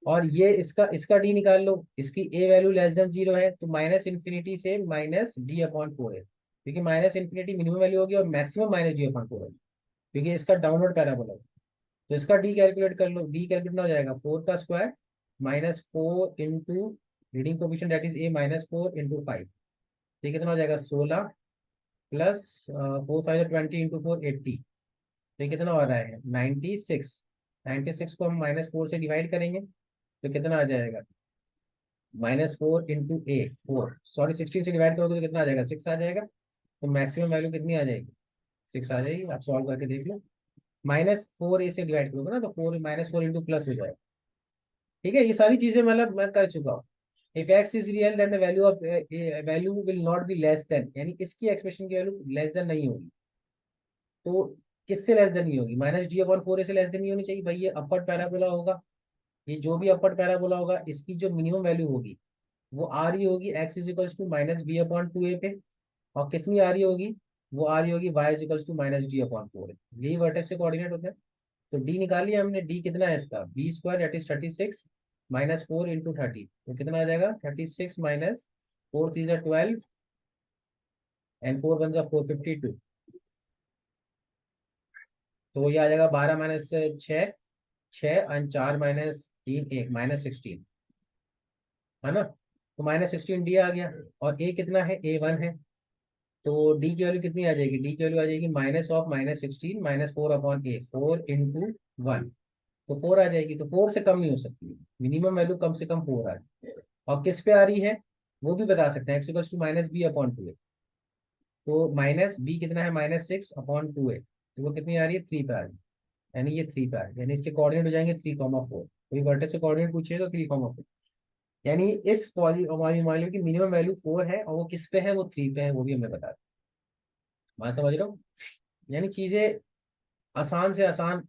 और ये इसका इसका डी निकाल लो, इसकी ए वैल्यू लेस देन जीरो है, तो माइनस इन्फिनिटी से माइनस डी अपॉन फोर है, क्योंकि माइनस इन्फिनिटी मिनिमम वैल्यू होगी और maximum minus D upon four है, क्योंकि इसका डाउनवर्ड पैराबोला है। तो इसका डी कैलकुलेट कर लो, डी कैलकुलेट हो जाएगा फोर का square minus four into leading coefficient that is a minus four into five, ये कितना हो जाएगा 16 plus four five 20 into four 80, तो ये कितना हो रहा है 96। 96 को हम माइनस फोर से डिवाइड करेंगे तो कितना आ जाएगा, माइनस फोर इंटू ए फोर, सॉरी 16 से डिवाइड करोगे तो कितना आ जाएगा, सिक्स आ जाएगा। तो मैक्सिमम वैल्यू कितनी आ जाएगी, सिक्स आ जाएगी। आप सॉल्व करके देख लो, माइनस फोर ए से डिवाइड करोगे ना, तो four minus four into plus हो जाएगा। ठीक है, ये सारी चीजें मतलब मैं कर चुका हूँ। If x is real then the value of value will not be less than, यानी इसकी एक्सप्रेशन की वैल्यू लेस देन नहीं होगी। तो किससे लेस देन नहीं होगी, माइनस डी अपॉन फोर ए से लेस देन नहीं होनी चाहिए भाई, ये अपर पैराबोला होगा। ये जो भी अपर पैराबोला होगा, इसकी जो मिनिमम वैल्यू होगी वो आ रही होगी x is equals to minus b upon two a पे, और कितनी आ रही होगी, वो आ रही होगी y is equals to minus D upon four. यही वर्टेक्स से कोऑर्डिनेट होते हैं। तो डी निकाल लिया हमने, डी कितना है इसका, b square that is 36 minus four into 30, तो कितना आ जाएगा 36 minus four three 12 and four one 452, तो ये आ जाएगा 12 माइनस छः, छः एंड चार माइनस तीन एक, माइनस 16, है ना। तो माइनस 16 डी आ गया, और ए कितना है, ए वन है। तो डी की वैल्यू कितनी आ जाएगी, डी की वैल्यू आ जाएगी minus of minus 16 minus four upon A, four into one, तो फोर आ जाएगी। तो फोर से कम नहीं हो सकती, मिनिमम वैल्यू कम से कम फोर आ रही है। और किस पे आ रही है वो भी बता सकते हैं, x equals to minus b upon two a. तो माइनस बी कितना है, minus six upon two a, तो वो कितनी आ रही है, थ्री पे आ रही है। यानी ये थ्री पे आ रही है, यानी इसके कोऑर्डिनेट हो जाएंगे थ्री कॉमा फोर। कोई वर्टेक्स से कोऑर्डिनेट पूछे तो थ्री कॉमा फोर, यानी इस पॉलीनोमियल की मिनिमम वैल्यू फोर है, और वो किस पे है, वो थ्री पे है, वो भी हमें बता दें। मैं समझ रहा हूँ, यानी चीजें आसान से आसान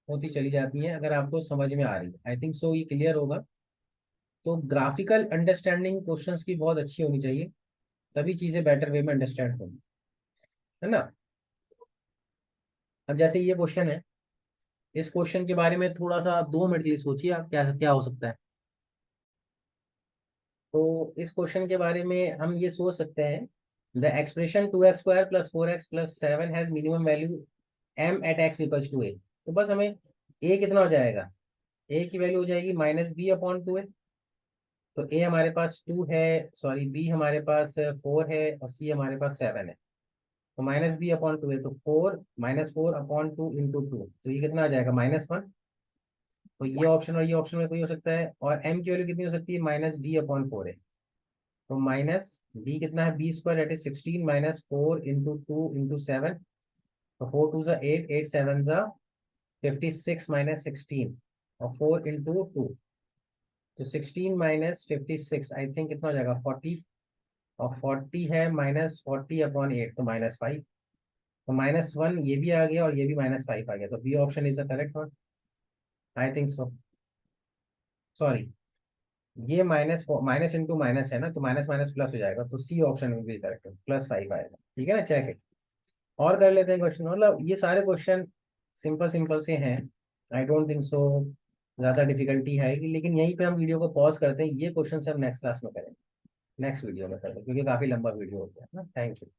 होती चली जाती हैं अगर आपको समझ में आ रही है। आई थिंक सो ये क्लियर होगा। तो ग्राफिकल अंडरस्टैंडिंग क्वेश्चंस की बहुत अच्छी होनी चाहिए, तभी चीजें बेटर वे में अंडरस्टैंड होंगी, है ना। अब जैसे ये क्वेश्चन है, इस क्वेश्चन के बारे में थोड़ा सा 2 मिनट के लिए सोचिए आप, क्या क्या हो सकता है। तो इस क्वेश्चन के बारे में हम ये सोच सकते हैं, the expression two x square plus four x plus seven has minimum value m at x equals to a. तो बस हमें ए कितना हो जाएगा, ए की वैल्यू हो जाएगी minus b upon two a. तो ए हमारे पास टू है, सॉरी बी हमारे पास फोर है, और सी हमारे पास सेवन है। तो माइनस बी अपॉन टू है, तो four minus four upon two into two, तो ये कितना आ जाएगा माइनस वन। तो ये ऑप्शन और ये ऑप्शन में कोई हो सकता है, और एम की वैल्यू कितनी हो सकती है, माइनस डी अपॉन फोर है। तो माइनस डी कितना है, b square that is 16 minus four into two into seven, तो फोर टू ज़ा एट, एट सेवन ज़ा 56 माइनस 16, और फोर इंटू टू, तो 16 माइनस 56 आई थिंक कितना हो जाएगा 40, और 40 है माइनस 40 अपॉन एट, तो माइनस फाइव। तो माइनस वन ये भी आ गया और ये भी माइनस फाइव आ गया, तो b option is the correct one, I think so. Sorry, ये माइनस माइनस इंटू माइनस है ना, तो माइनस माइनस प्लस हो जाएगा, तो सी ऑप्शन में भी करेक्ट है, प्लस फाइव आएगा। ठीक है ना, चेक है। और कर लेते हैं क्वेश्चन, मतलब ये सारे क्वेश्चन सिंपल सिंपल से हैं, आई डोंट थिंक सो ज़्यादा डिफिकल्टी है, लेकिन यहीं पे हम वीडियो को पॉज करते हैं, ये क्वेश्चन से हम नेक्स्ट क्लास में करेंगे, नेक्स्ट वीडियो में करेंगे, क्योंकि काफ़ी लंबा वीडियो हो गया है ना। Thank you.